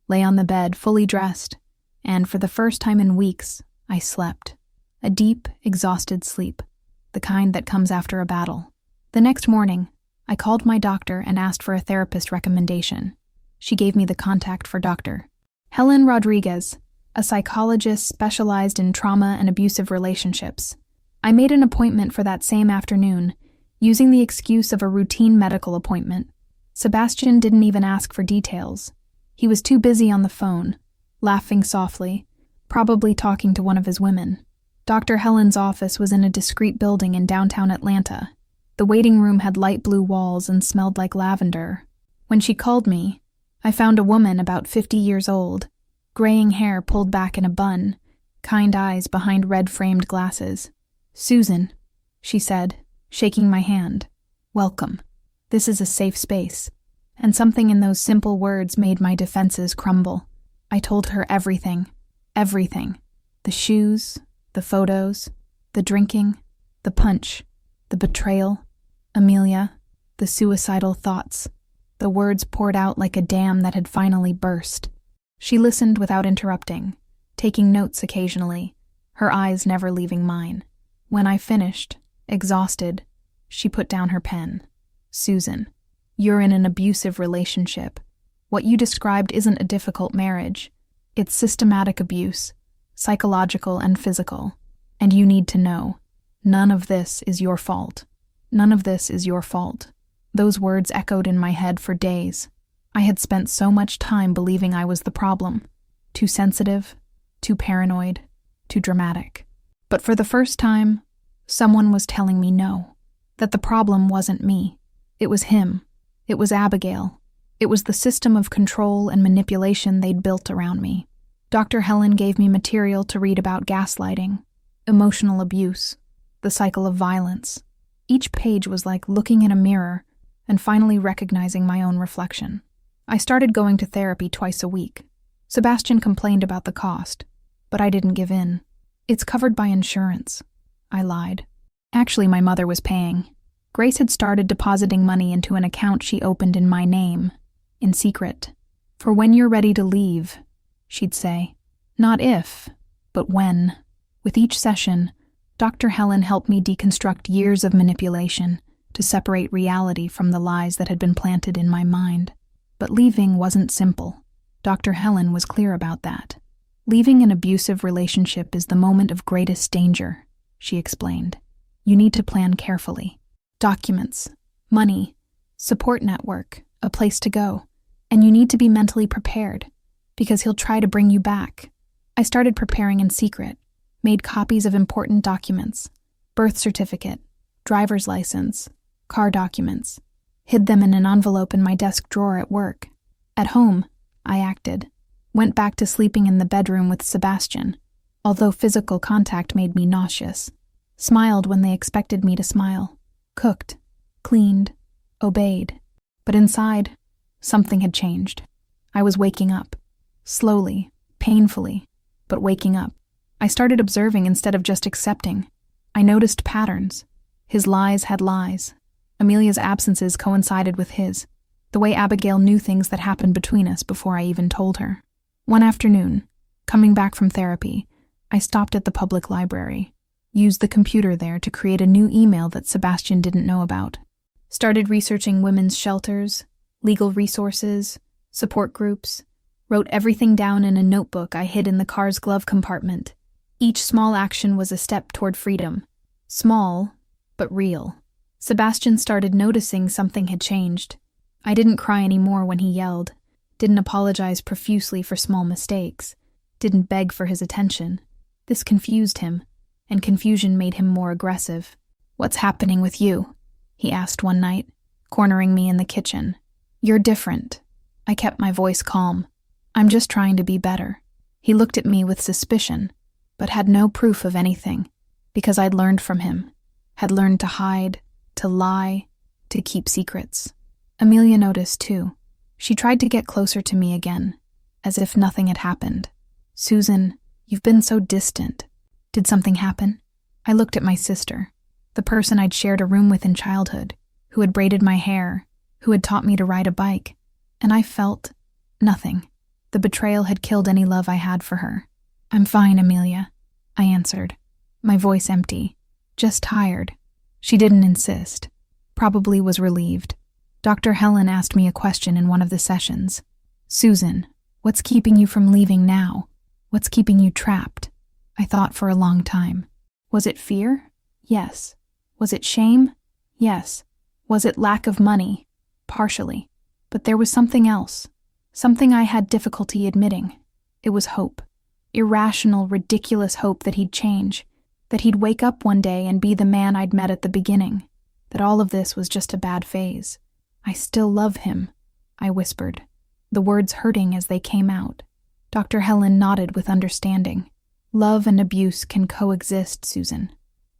lay on the bed fully dressed, and for the first time in weeks, I slept. A deep, exhausted sleep, the kind that comes after a battle. The next morning, I called my doctor and asked for a therapist recommendation. She gave me the contact for Dr. Helen Rodriguez, a psychologist specialized in trauma and abusive relationships. I made an appointment for that same afternoon, using the excuse of a routine medical appointment. Sebastian didn't even ask for details. He was too busy on the phone, laughing softly, probably talking to one of his women. Dr. Helen's office was in a discreet building in downtown Atlanta. The waiting room had light blue walls and smelled like lavender. When she called me, I found a woman about 50 years old, graying hair pulled back in a bun, kind eyes behind red-framed glasses. "Susan," she said, shaking my hand. "Welcome. This is a safe space." And something in those simple words made my defenses crumble. I told her everything. Everything. The shoes, the photos, the drinking, the punch, the betrayal, Amelia, the suicidal thoughts. The words poured out like a dam that had finally burst. She listened without interrupting, taking notes occasionally, her eyes never leaving mine. When I finished, exhausted, she put down her pen. "Susan, you're in an abusive relationship. What you described isn't a difficult marriage. It's systematic abuse, psychological and physical. And you need to know, none of this is your fault. None of this is your fault." Those words echoed in my head for days. I had spent so much time believing I was the problem. Too sensitive, too paranoid, too dramatic. But for the first time, someone was telling me no, that the problem wasn't me. It was him. It was Abigail. It was the system of control and manipulation they'd built around me. Dr. Helen gave me material to read about gaslighting, emotional abuse, the cycle of violence. Each page was like looking in a mirror and finally recognizing my own reflection. I started going to therapy twice a week. Sebastian complained about the cost, but I didn't give in. "It's covered by insurance," I lied. Actually, my mother was paying. Grace had started depositing money into an account she opened in my name, in secret. "For when you're ready to leave," she'd say. Not if, but when. With each session, Dr. Helen helped me deconstruct years of manipulation to separate reality from the lies that had been planted in my mind. But leaving wasn't simple. Dr. Helen was clear about that. "Leaving an abusive relationship is the moment of greatest danger," she explained. "You need to plan carefully. Documents, money, support network, a place to go. And you need to be mentally prepared, because he'll try to bring you back." I started preparing in secret, made copies of important documents, birth certificate, driver's license, car documents, hid them in an envelope in my desk drawer at work. At home, I acted, went back to sleeping in the bedroom with Sebastian, although physical contact made me nauseous, smiled when they expected me to smile, cooked, cleaned, obeyed. But inside, something had changed. I was waking up, slowly, painfully, but waking up. I started observing instead of just accepting. I noticed patterns. His lies had lies. Amelia's absences coincided with his. The way Abigail knew things that happened between us before I even told her. One afternoon, coming back from therapy, I stopped at the public library, used the computer there to create a new email that Sebastian didn't know about. Started researching women's shelters, legal resources, support groups, wrote everything down in a notebook I hid in the car's glove compartment. Each small action was a step toward freedom. Small, but real. Sebastian started noticing something had changed. I didn't cry anymore when he yelled, didn't apologize profusely for small mistakes, didn't beg for his attention. This confused him, and confusion made him more aggressive. "What's happening with you?" he asked one night, cornering me in the kitchen. "You're different." I kept my voice calm. "I'm just trying to be better." He looked at me with suspicion, but had no proof of anything, because I'd learned from him, had learned to hide, to lie, to keep secrets. Amelia noticed too. She tried to get closer to me again, as if nothing had happened. Susan, you've been so distant. Did something happen? I looked at my sister, the person I'd shared a room with in childhood, who had braided my hair, who had taught me to ride a bike, and I felt nothing. The betrayal had killed any love I had for her. I'm fine, Amelia, I answered, my voice empty, just tired. She didn't insist, probably was relieved. Dr. Helen asked me a question in one of the sessions. Susan, what's keeping you from leaving now? What's keeping you trapped? I thought for a long time. Was it fear? Yes. Was it shame? Yes. Was it lack of money? Partially. But there was something else. Something I had difficulty admitting. It was hope. Irrational, ridiculous hope that he'd change. That he'd wake up one day and be the man I'd met at the beginning. That all of this was just a bad phase. I still love him, I whispered, the words hurting as they came out. Dr. Helen nodded with understanding. Love and abuse can coexist, Susan,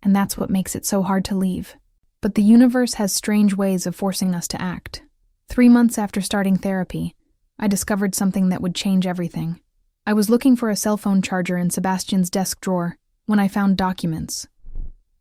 and that's what makes it so hard to leave. But the universe has strange ways of forcing us to act. 3 months after starting therapy, I discovered something that would change everything. I was looking for a cell phone charger in Sebastian's desk drawer when I found documents.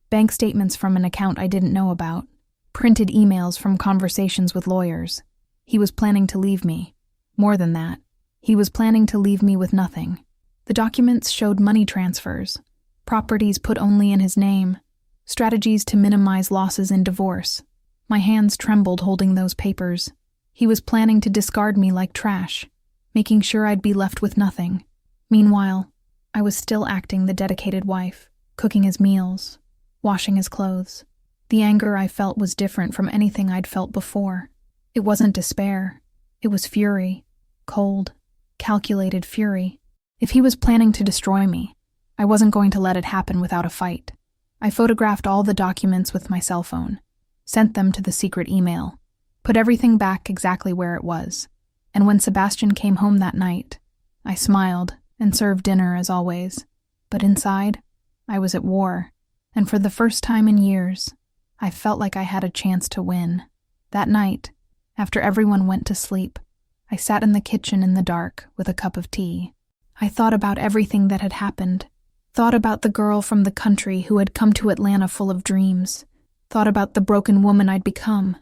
Bank statements from an account I didn't know about. Printed emails from conversations with lawyers. He was planning to leave me. More than that, he was planning to leave me with nothing. The documents showed money transfers, properties put only in his name, strategies to minimize losses in divorce. My hands trembled holding those papers. He was planning to discard me like trash, making sure I'd be left with nothing. Meanwhile, I was still acting the dedicated wife, cooking his meals, washing his clothes. The anger I felt was different from anything I'd felt before. It wasn't despair. It was fury. Cold, calculated fury. If he was planning to destroy me, I wasn't going to let it happen without a fight. I photographed all the documents with my cell phone, sent them to the secret email, put everything back exactly where it was. And when Sebastian came home that night, I smiled and served dinner as always. But inside, I was at war, and for the first time in years, I felt like I had a chance to win. That night, after everyone went to sleep, I sat in the kitchen in the dark with a cup of tea. I thought about everything that had happened. Thought about the girl from the country who had come to Atlanta full of dreams. Thought about the broken woman I'd become.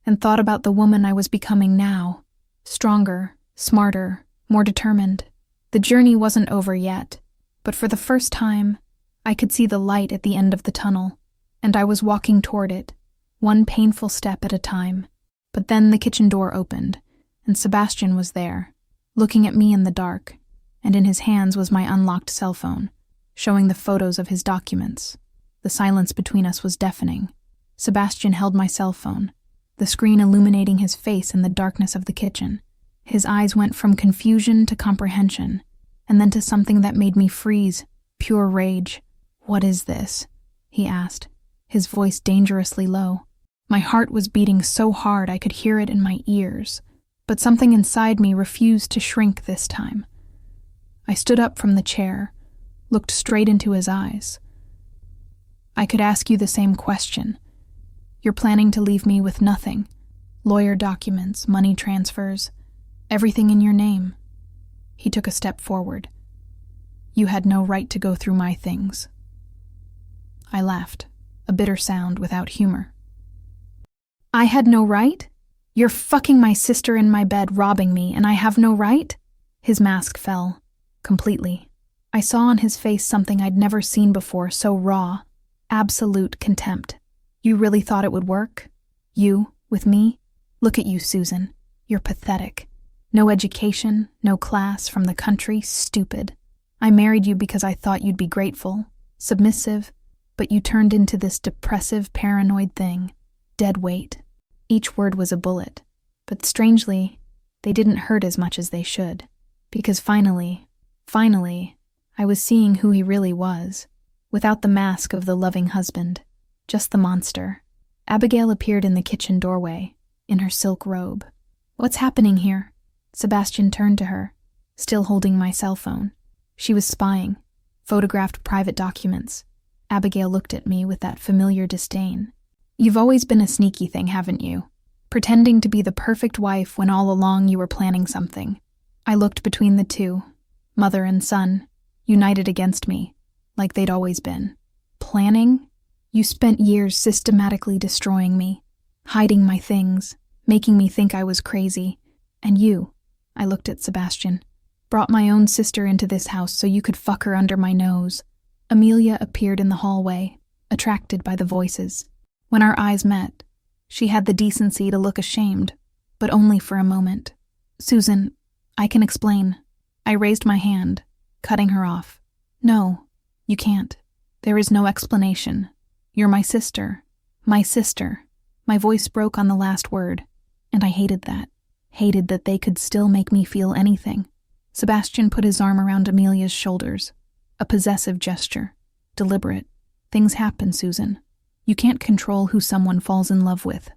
And thought about the woman I was becoming now. Stronger, smarter, more determined. The journey wasn't over yet, but for the first time, I could see the light at the end of the tunnel. And I was walking toward it, one painful step at a time. But then the kitchen door opened, and Sebastian was there, looking at me in the dark, and in his hands was my unlocked cell phone, showing the photos of his documents. The silence between us was deafening. Sebastian held my cell phone, the screen illuminating his face in the darkness of the kitchen. His eyes went from confusion to comprehension, and then to something that made me freeze, pure rage. "What is this?" he asked, his voice dangerously low. My heart was beating so hard I could hear it in my ears, but something inside me refused to shrink this time. I stood up from the chair, looked straight into his eyes. "I could ask you the same question. You're planning to leave me with nothing. Lawyer documents, money transfers, everything in your name." He took a step forward. "You had no right to go through my things." I laughed, a bitter sound without humor. "I had no right? You're fucking my sister in my bed, robbing me, and I have no right?" His mask fell, completely. I saw on his face something I'd never seen before, so raw, absolute contempt. "You really thought it would work? You, with me? Look at you, Susan. You're pathetic. No education, no class, from the country, stupid. I married you because I thought you'd be grateful, submissive, but you turned into this depressive, paranoid thing. Dead weight." Each word was a bullet, but strangely, they didn't hurt as much as they should, because finally, I was seeing who he really was, without the mask of the loving husband, just the monster. Abigail appeared in the kitchen doorway, in her silk robe. "What's happening here?" Sebastian turned to her, still holding my cell phone. She was spying, photographed private documents. Abigail looked at me with that familiar disdain. You've always been a sneaky thing, haven't you? Pretending to be the perfect wife when all along you were planning something. I looked between the two, mother and son, united against me, like they'd always been. Planning? You spent years systematically destroying me, hiding my things, making me think I was crazy. And you, I looked at Sebastian, brought my own sister into this house so you could fuck her under my nose. Amelia appeared in the hallway, attracted by the voices. When our eyes met, she had the decency to look ashamed, but only for a moment. Susan, I can explain. I raised my hand, cutting her off. No, you can't. There is no explanation. You're my sister. My sister. My voice broke on the last word, and I hated that. Hated that they could still make me feel anything. Sebastian put his arm around Amelia's shoulders. A possessive gesture. Deliberate. Things happen, Susan. You can't control who someone falls in love with.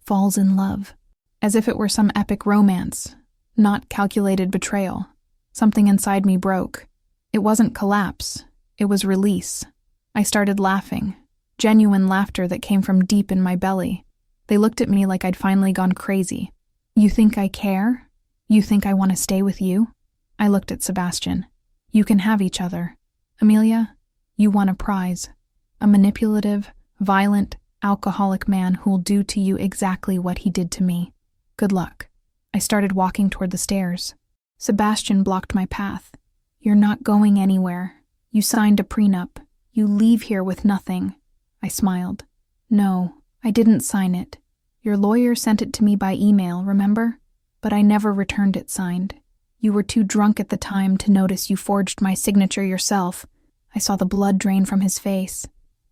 Falls in love. As if it were some epic romance. Not calculated betrayal. Something inside me broke. It wasn't collapse. It was release. I started laughing. Genuine laughter that came from deep in my belly. They looked at me like I'd finally gone crazy. You think I care? You think I want to stay with you? I looked at Sebastian. You can have each other. Amelia, you want a prize. A manipulative, violent, alcoholic man who'll do to you exactly what he did to me. Good luck. I started walking toward the stairs. Sebastian blocked my path. You're not going anywhere. You signed a prenup. You leave here with nothing. I smiled. No, I didn't sign it. Your lawyer sent it to me by email, remember? But I never returned it signed. You were too drunk at the time to notice you forged my signature yourself. I saw the blood drain from his face.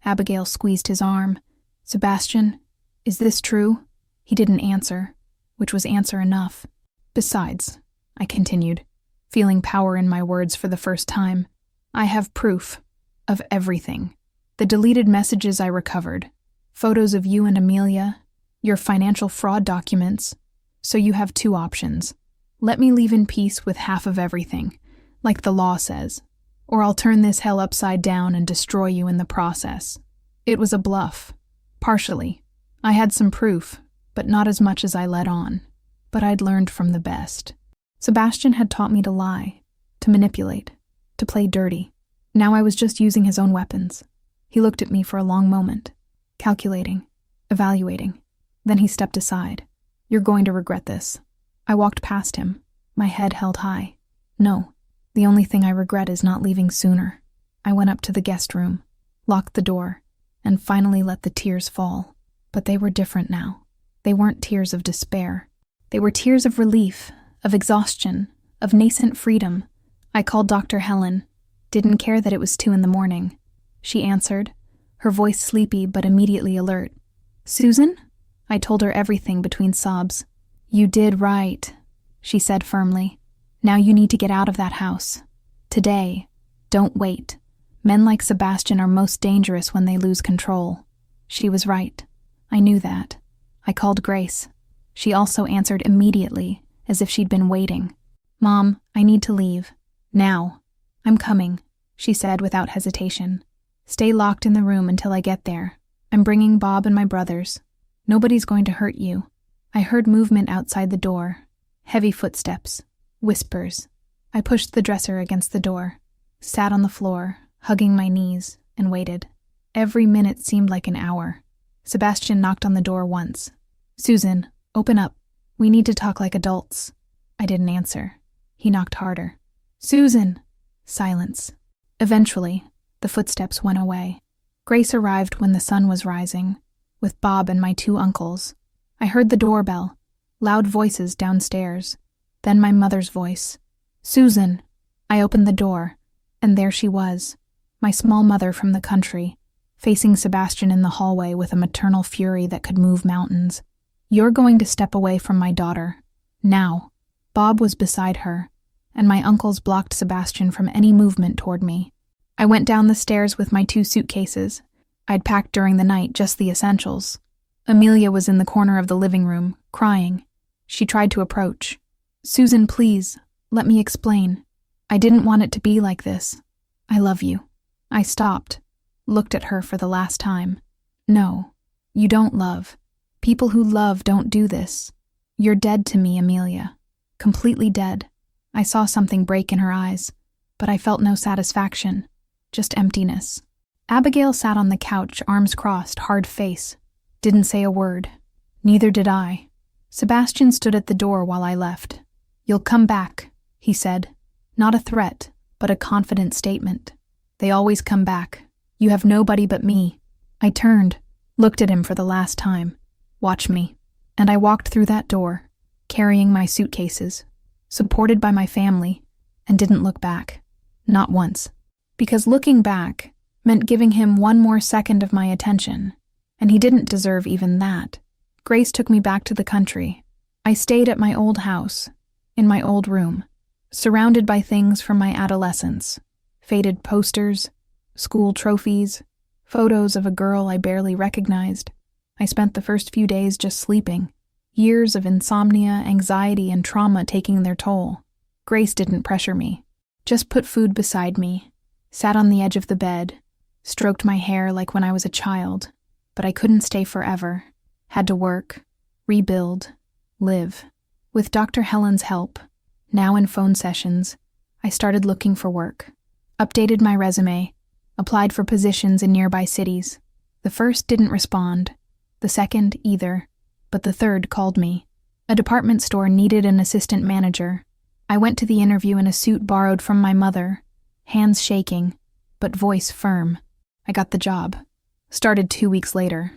Abigail squeezed his arm. Sebastian, is this true? He didn't answer, which was answer enough. Besides, I continued, feeling power in my words for the first time, I have proof of everything. The deleted messages I recovered, photos of you and Amelia, your financial fraud documents. So you have two options. Let me leave in peace with half of everything, like the law says, or I'll turn this hell upside down and destroy you in the process. It was a bluff. Partially. I had some proof, but not as much as I let on. But I'd learned from the best. Sebastian had taught me to lie, to manipulate, to play dirty. Now I was just using his own weapons. He looked at me for a long moment, calculating, evaluating. Then he stepped aside. You're going to regret this. I walked past him, my head held high. No, the only thing I regret is not leaving sooner. I went up to the guest room, locked the door, and finally let the tears fall. But they were different now. They weren't tears of despair. They were tears of relief, of exhaustion, of nascent freedom. I called Dr. Helen. Didn't care that it was 2 a.m. She answered, her voice sleepy but immediately alert. Susan? I told her everything between sobs. You did right, she said firmly. Now you need to get out of that house. Today. Don't wait. Men like Sebastian are most dangerous when they lose control. She was right. I knew that. I called Grace. She also answered immediately, as if she'd been waiting. Mom, I need to leave. Now. I'm coming, she said without hesitation. Stay locked in the room until I get there. I'm bringing Bob and my brothers. Nobody's going to hurt you. I heard movement outside the door. Heavy footsteps. Whispers. I pushed the dresser against the door, sat on the floor, hugging my knees, and waited. Every minute seemed like an hour. Sebastian knocked on the door once. Susan, open up. We need to talk like adults. I didn't answer. He knocked harder. Susan! Silence. Eventually, the footsteps went away. Grace arrived when the sun was rising, with Bob and my 2 uncles. I heard the doorbell, loud voices downstairs, then my mother's voice. Susan! I opened the door, and there she was, my small mother from the country, facing Sebastian in the hallway with a maternal fury that could move mountains. You're going to step away from my daughter. Now. Bob was beside her, and my uncles blocked Sebastian from any movement toward me. I went down the stairs with my 2 suitcases. I'd packed during the night just the essentials. Amelia was in the corner of the living room, crying. She tried to approach. Susan, please, let me explain. I didn't want it to be like this. I love you. I stopped, looked at her for the last time. No, you don't love. People who love don't do this. You're dead to me, Amelia. Completely dead. I saw something break in her eyes, but I felt no satisfaction, just emptiness. Abigail sat on the couch, arms crossed, hard face. Didn't say a word. Neither did I. Sebastian stood at the door while I left. "You'll come back," he said. Not a threat, but a confident statement. "They always come back. You have nobody but me." I turned, looked at him for the last time. "Watch me." And I walked through that door, carrying my suitcases, supported by my family, and didn't look back. Not once. Because looking back meant giving him one more second of my attention, and he didn't deserve even that. Grace took me back to the country. I stayed at my old house, in my old room, surrounded by things from my adolescence. Faded posters, school trophies, photos of a girl I barely recognized. I spent the first few days just sleeping, years of insomnia, anxiety, and trauma taking their toll. Grace didn't pressure me, just put food beside me, sat on the edge of the bed, stroked my hair like when I was a child, but I couldn't stay forever. Had to work, rebuild, live. With Dr. Helen's help, now in phone sessions, I started looking for work. Updated my resume, applied for positions in nearby cities. The first didn't respond, the second either, but the third called me. A department store needed an assistant manager. I went to the interview in a suit borrowed from my mother, hands shaking, but voice firm. I got the job. Started 2 weeks later.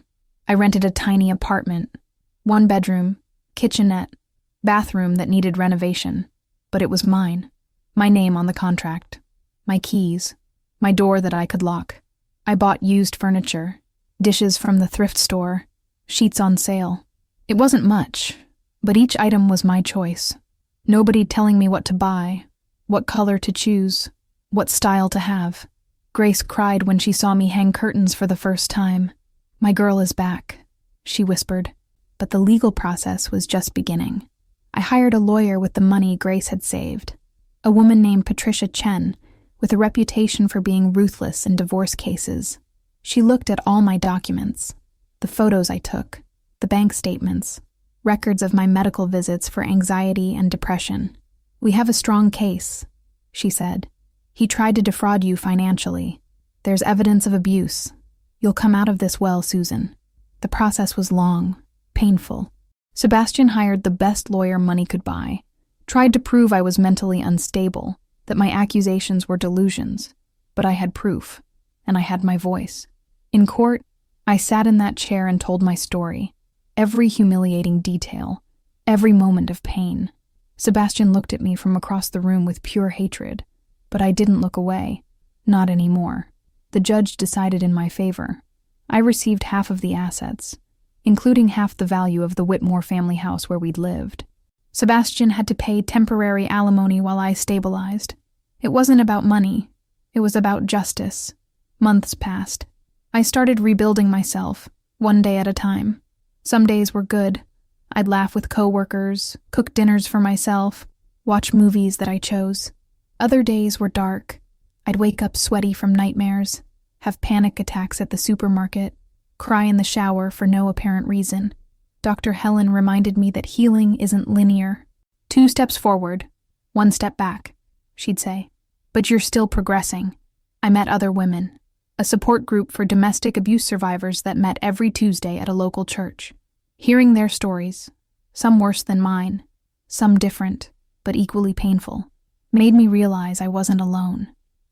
I rented a tiny apartment, 1 bedroom, kitchenette, bathroom that needed renovation, but it was mine. My name on the contract, my keys, my door that I could lock. I bought used furniture, dishes from the thrift store, sheets on sale. It wasn't much, but each item was my choice. Nobody telling me what to buy, what color to choose, what style to have. Grace cried when she saw me hang curtains for the first time. "My girl is back," she whispered, but the legal process was just beginning. I hired a lawyer with the money Grace had saved, a woman named Patricia Chen, with a reputation for being ruthless in divorce cases. She looked at all my documents, the photos I took, the bank statements, records of my medical visits for anxiety and depression. "We have a strong case," she said. "He tried to defraud you financially. There's evidence of abuse. You'll come out of this well, Susan." The process was long, painful. Sebastian hired the best lawyer money could buy, tried to prove I was mentally unstable, that my accusations were delusions, but I had proof, and I had my voice. In court, I sat in that chair and told my story, every humiliating detail, every moment of pain. Sebastian looked at me from across the room with pure hatred, but I didn't look away, not anymore. The judge decided in my favor. I received half of the assets, including half the value of the Whitmore family house where we'd lived. Sebastian had to pay temporary alimony while I stabilized. It wasn't about money. It was about justice. Months passed. I started rebuilding myself, one day at a time. Some days were good. I'd laugh with coworkers, cook dinners for myself, watch movies that I chose. Other days were dark. I'd wake up sweaty from nightmares, have panic attacks at the supermarket, cry in the shower for no apparent reason. Dr. Helen reminded me that healing isn't linear. 2 steps forward, 1 step back, she'd say. But you're still progressing. I met other women, a support group for domestic abuse survivors that met every Tuesday at a local church. Hearing their stories, some worse than mine, some different, but equally painful, made me realize I wasn't alone.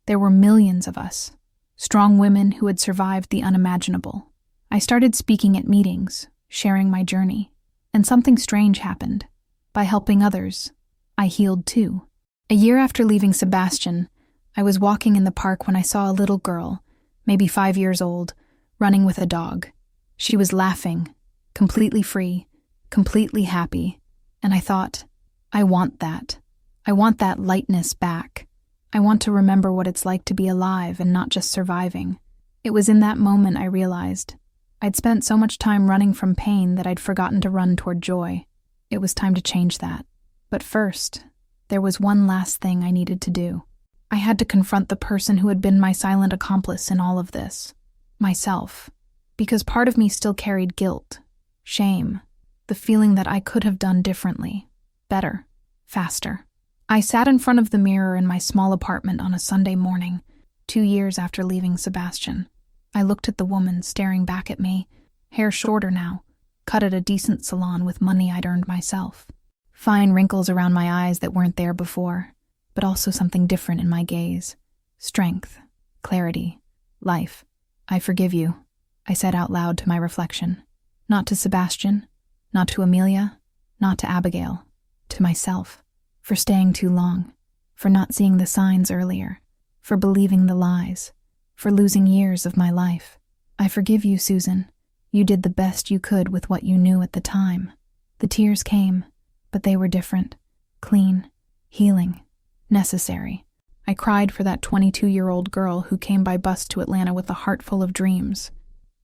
There were millions of us, strong women who had survived the unimaginable. I started speaking at meetings, sharing my journey, and something strange happened. By helping others, I healed too. A year after leaving Sebastian, I was walking in the park when I saw a little girl, maybe 5 years old, running with a dog. She was laughing, completely free, completely happy, and I thought, I want that. I want that lightness back. I want to remember what it's like to be alive and not just surviving. It was in that moment I realized I'd spent so much time running from pain that I'd forgotten to run toward joy. It was time to change that. But first, there was one last thing I needed to do. I had to confront the person who had been my silent accomplice in all of this. Myself. Because part of me still carried guilt, shame, the feeling that I could have done differently, better, faster. I sat in front of the mirror in my small apartment on a Sunday morning, 2 years after leaving Sebastian. I looked at the woman staring back at me, hair shorter now, cut at a decent salon with money I'd earned myself. Fine wrinkles around my eyes that weren't there before, but also something different in my gaze. Strength, clarity, life. I forgive you, I said out loud to my reflection. Not to Sebastian, not to Amelia, not to Abigail, to myself, for staying too long, for not seeing the signs earlier, for believing the lies, for losing years of my life. I forgive you, Susan. You did the best you could with what you knew at the time. The tears came, but they were different, clean, healing, necessary. I cried for that 22-year-old girl who came by bus to Atlanta with a heart full of dreams.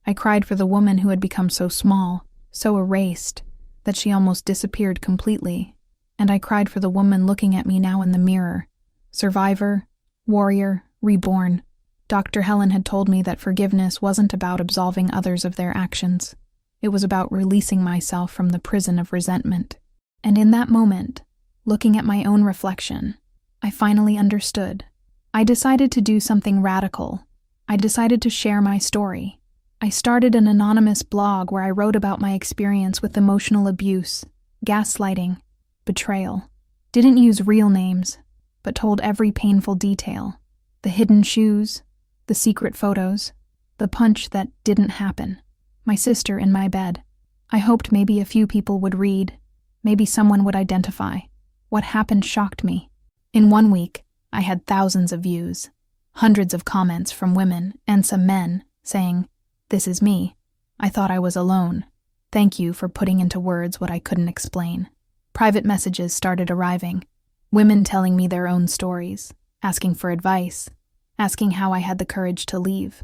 I cried for the woman who had become so small, so erased, that she almost disappeared completely. And I cried for the woman looking at me now in the mirror. Survivor, warrior, reborn. Dr. Helen had told me that forgiveness wasn't about absolving others of their actions. It was about releasing myself from the prison of resentment. And in that moment, looking at my own reflection, I finally understood. I decided to do something radical. I decided to share my story. I started an anonymous blog where I wrote about my experience with emotional abuse, gaslighting, betrayal. Didn't use real names, but told every painful detail. The hidden shoes, the secret photos, the punch that didn't happen. My sister in my bed. I hoped maybe a few people would read. Maybe someone would identify. What happened shocked me. In 1 week, I had thousands of views, hundreds of comments from women and some men saying, "This is me. I thought I was alone. Thank you for putting into words what I couldn't explain." Private messages started arriving, women telling me their own stories, asking for advice, asking how I had the courage to leave.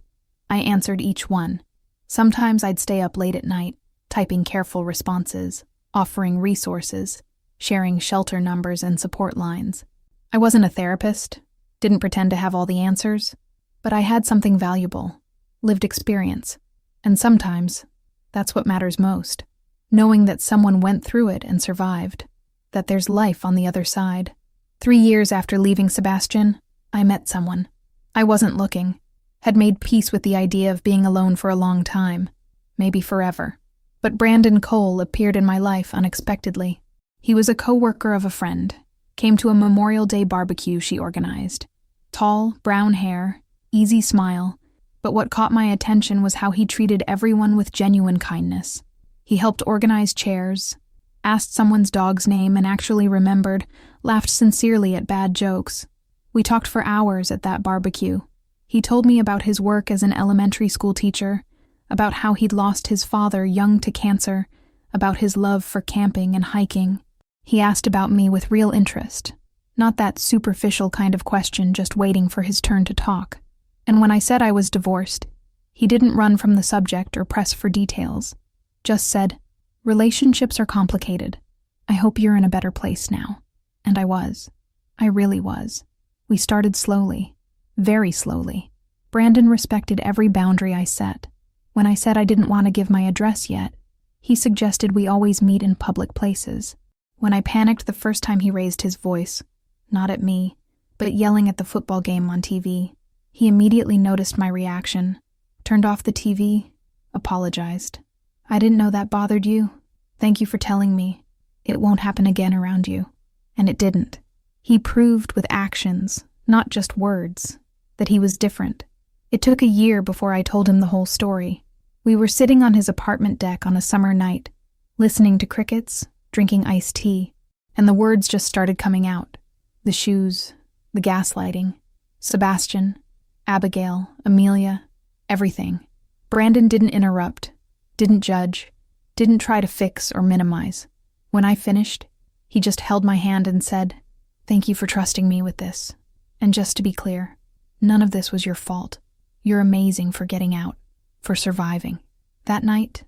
I answered each one. Sometimes I'd stay up late at night, typing careful responses, offering resources, sharing shelter numbers and support lines. I wasn't a therapist, didn't pretend to have all the answers, but I had something valuable, lived experience, and sometimes that's what matters most. Knowing that someone went through it and survived, that there's life on the other side. 3 years after leaving Sebastian, I met someone. I wasn't looking, had made peace with the idea of being alone for a long time, maybe forever. But Brandon Cole appeared in my life unexpectedly. He was a co-worker of a friend, came to a Memorial Day barbecue she organized. Tall, brown hair, easy smile, but what caught my attention was how he treated everyone with genuine kindness. He helped organize chairs, asked someone's dog's name and actually remembered, laughed sincerely at bad jokes. We talked for hours at that barbecue. He told me about his work as an elementary school teacher, about how he'd lost his father young to cancer, about his love for camping and hiking. He asked about me with real interest, not that superficial kind of question just waiting for his turn to talk. And when I said I was divorced, he didn't run from the subject or press for details, just said, "Relationships are complicated. I hope you're in a better place now." And I was. I really was. We started slowly, very slowly. Brandon respected every boundary I set. When I said I didn't want to give my address yet, he suggested we always meet in public places. When I panicked the first time he raised his voice, not at me, but yelling at the football game on TV, he immediately noticed my reaction, turned off the TV, apologized. "I didn't know that bothered you. Thank you for telling me. It won't happen again around you." And it didn't. He proved with actions, not just words, that he was different. It took a year before I told him the whole story. We were sitting on his apartment deck on a summer night, listening to crickets, drinking iced tea, and the words just started coming out. The shoes, the gaslighting, Sebastian, Abigail, Amelia, everything. Brandon didn't interrupt, didn't judge, didn't try to fix or minimize. When I finished, he just held my hand and said, "Thank you for trusting me with this. And just to be clear, none of this was your fault. You're amazing for getting out, for surviving." That night,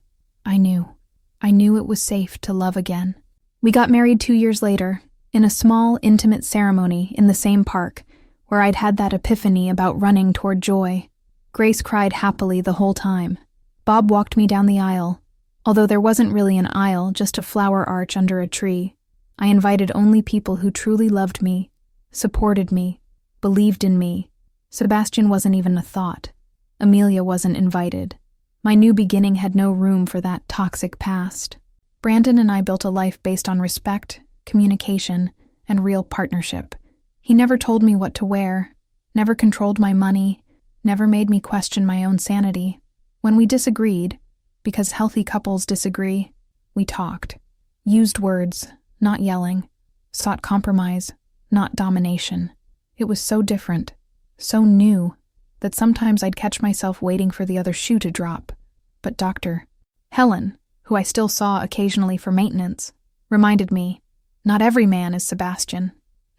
I knew. I knew it was safe to love again. We got married 2 years later, in a small, intimate ceremony in the same park where I'd had that epiphany about running toward joy. Grace cried happily the whole time. Bob walked me down the aisle, although there wasn't really an aisle, just a flower arch under a tree. I invited only people who truly loved me, supported me, believed in me. Sebastian wasn't even a thought. Amelia wasn't invited. My new beginning had no room for that toxic past. Brandon and I built a life based on respect, communication, and real partnership. He never told me what to wear, never controlled my money, never made me question my own sanity. When we disagreed, because healthy couples disagree, we talked. Used words, not yelling. Sought compromise, not domination. It was so different, so new, that sometimes I'd catch myself waiting for the other shoe to drop. But Dr. Helen, who I still saw occasionally for maintenance, reminded me, not every man is Sebastian.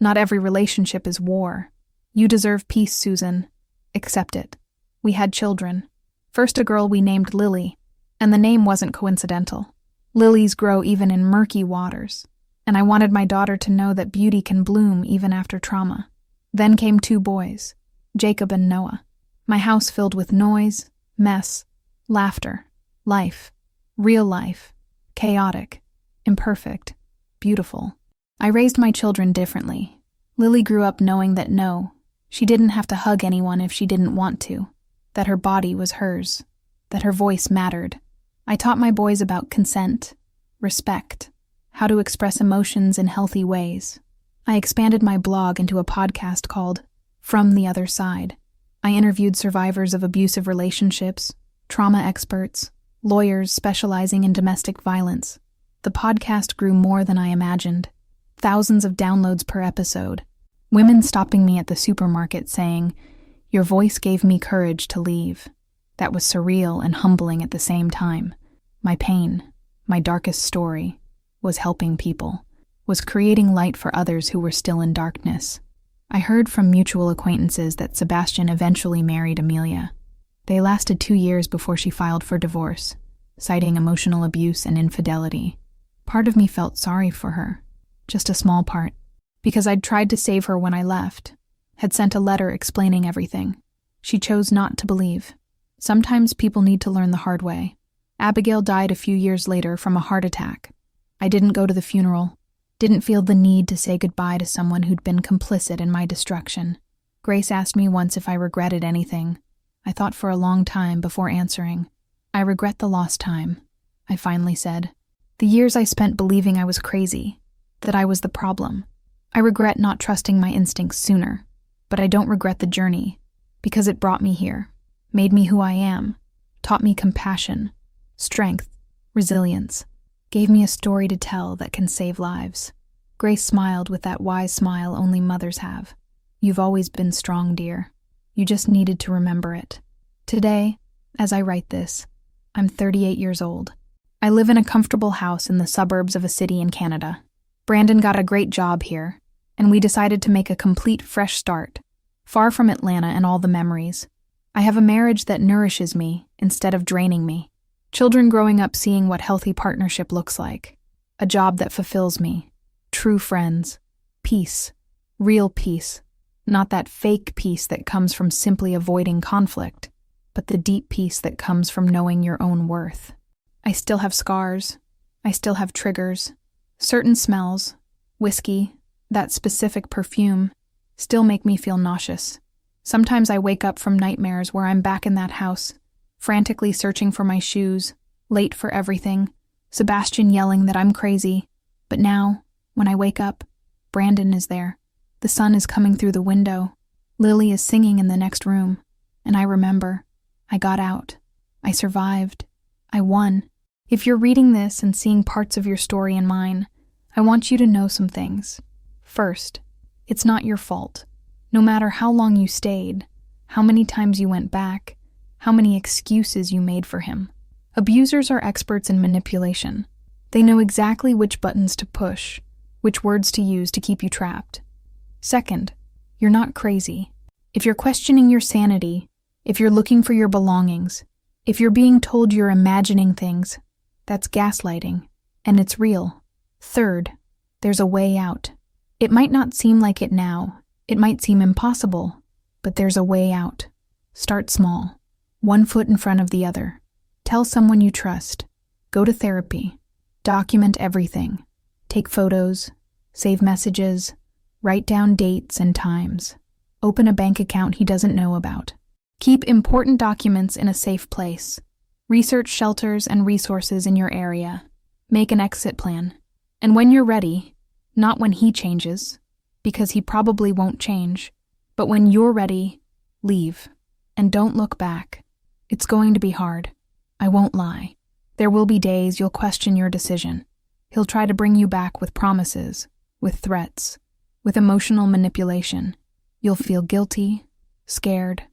Not every relationship is war. You deserve peace, Susan. Accept it. We had children. First a girl we named Lily, and the name wasn't coincidental. Lilies grow even in murky waters, and I wanted my daughter to know that beauty can bloom even after trauma. Then came 2 boys, Jacob and Noah. My house filled with noise, mess, laughter, life, real life, chaotic, imperfect, beautiful. I raised my children differently. Lily grew up knowing that no, she didn't have to hug anyone if she didn't want to, that her body was hers, that her voice mattered. I taught my boys about consent, respect, how to express emotions in healthy ways. I expanded my blog into a podcast called From the Other Side. I interviewed survivors of abusive relationships, trauma experts, lawyers specializing in domestic violence. The podcast grew more than I imagined. Thousands of downloads per episode. Women stopping me at the supermarket saying, "Your voice gave me courage to leave." That was surreal and humbling at the same time. My pain, my darkest story, was helping people, was creating light for others who were still in darkness. I heard from mutual acquaintances that Sebastian eventually married Amelia. They lasted 2 years before she filed for divorce, citing emotional abuse and infidelity. Part of me felt sorry for her. Just a small part, because I'd tried to save her when I left, had sent a letter explaining everything. She chose not to believe. Sometimes people need to learn the hard way. Abigail died a few years later from a heart attack. I didn't go to the funeral, didn't feel the need to say goodbye to someone who'd been complicit in my destruction. Grace asked me once if I regretted anything. I thought for a long time before answering. I regret the lost time, I finally said. The years I spent believing I was crazy, that I was the problem. I regret not trusting my instincts sooner, but I don't regret the journey, because it brought me here, made me who I am, taught me compassion, strength, resilience, gave me a story to tell that can save lives. Grace smiled with that wise smile only mothers have. You've always been strong, dear. You just needed to remember it. Today, as I write this, I'm 38 years old. I live in a comfortable house in the suburbs of a city in Canada. Brandon got a great job here, and we decided to make a complete fresh start, far from Atlanta and all the memories. I have a marriage that nourishes me instead of draining me. Children growing up seeing what healthy partnership looks like. A job that fulfills me. True friends. Peace. Real peace. Not that fake peace that comes from simply avoiding conflict, but the deep peace that comes from knowing your own worth. I still have scars. I still have triggers. Certain smells, whiskey, that specific perfume, still make me feel nauseous. Sometimes I wake up from nightmares where I'm back in that house, frantically searching for my shoes, late for everything, Sebastian yelling that I'm crazy. But now, when I wake up, Brandon is there. The sun is coming through the window. Lily is singing in the next room. And I remember, I got out. I survived. I won. If you're reading this and seeing parts of your story in mine, I want you to know some things. First, it's not your fault. No matter how long you stayed, how many times you went back, how many excuses you made for him. Abusers are experts in manipulation. They know exactly which buttons to push, which words to use to keep you trapped. Second, you're not crazy. If you're questioning your sanity, if you're looking for your belongings, if you're being told you're imagining things, that's gaslighting, and it's real. Third, there's a way out. It might not seem like it now. It might seem impossible, but there's a way out. Start small, one foot in front of the other. Tell someone you trust. Go to therapy. Document everything. Take photos, save messages, write down dates and times. Open a bank account he doesn't know about. Keep important documents in a safe place. Research shelters and resources in your area. Make an exit plan. And when you're ready, not when he changes, because he probably won't change, but when you're ready, leave. And don't look back. It's going to be hard. I won't lie. There will be days you'll question your decision. He'll try to bring you back with promises, with threats, with emotional manipulation. You'll feel guilty, scared,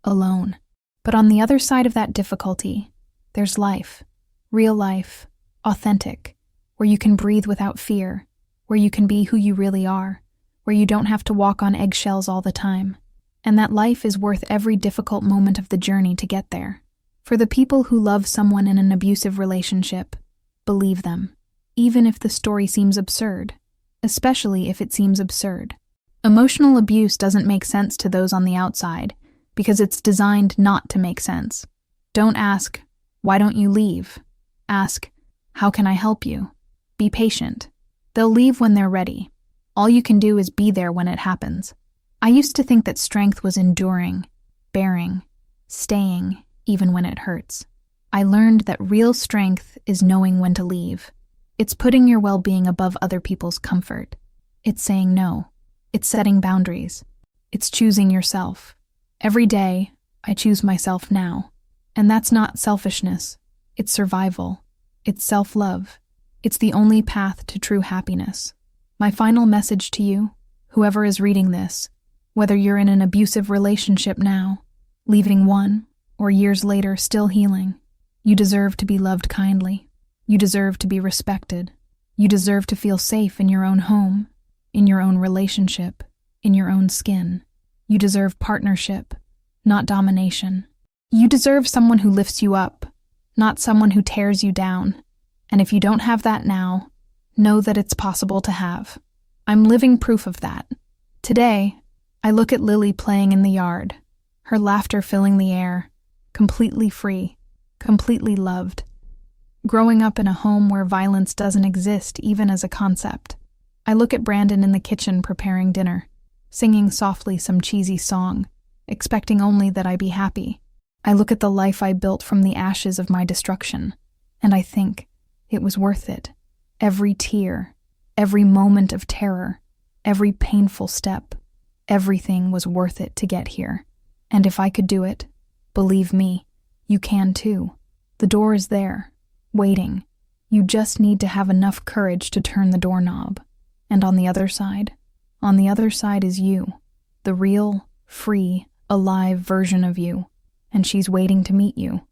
alone. But on the other side of that difficulty, there's life, real life, authentic, where you can breathe without fear, where you can be who you really are, where you don't have to walk on eggshells all the time. And that life is worth every difficult moment of the journey to get there. For the people who love someone in an abusive relationship, believe them, even if the story seems absurd, especially if it seems absurd. Emotional abuse doesn't make sense to those on the outside because it's designed not to make sense. Don't ask, "Why don't you leave?" Ask, "How can I help you?" Be patient. They'll leave when they're ready. All you can do is be there when it happens. I used to think that strength was enduring, bearing, staying, even when it hurts. I learned that real strength is knowing when to leave. It's putting your well-being above other people's comfort. It's saying no. It's setting boundaries. It's choosing yourself. Every day, I choose myself now. And that's not selfishness. It's survival. It's self-love. It's the only path to true happiness. My final message to you, whoever is reading this, whether you're in an abusive relationship now, leaving one, or years later still healing, you deserve to be loved kindly. You deserve to be respected. You deserve to feel safe in your own home, in your own relationship, in your own skin. You deserve partnership, not domination. You deserve someone who lifts you up, not someone who tears you down. And if you don't have that now, know that it's possible to have. I'm living proof of that. Today, I look at Lily playing in the yard, her laughter filling the air, completely free, completely loved. Growing up in a home where violence doesn't exist even as a concept. I look at Brandon in the kitchen preparing dinner, singing softly some cheesy song, expecting only that I be happy. I look at the life I built from the ashes of my destruction, and I think it was worth it. Every tear, every moment of terror, every painful step, everything was worth it to get here. And if I could do it, believe me, you can too. The door is there, waiting. You just need to have enough courage to turn the doorknob. And on the other side is you, the real, free, alive version of you. And she's waiting to meet you.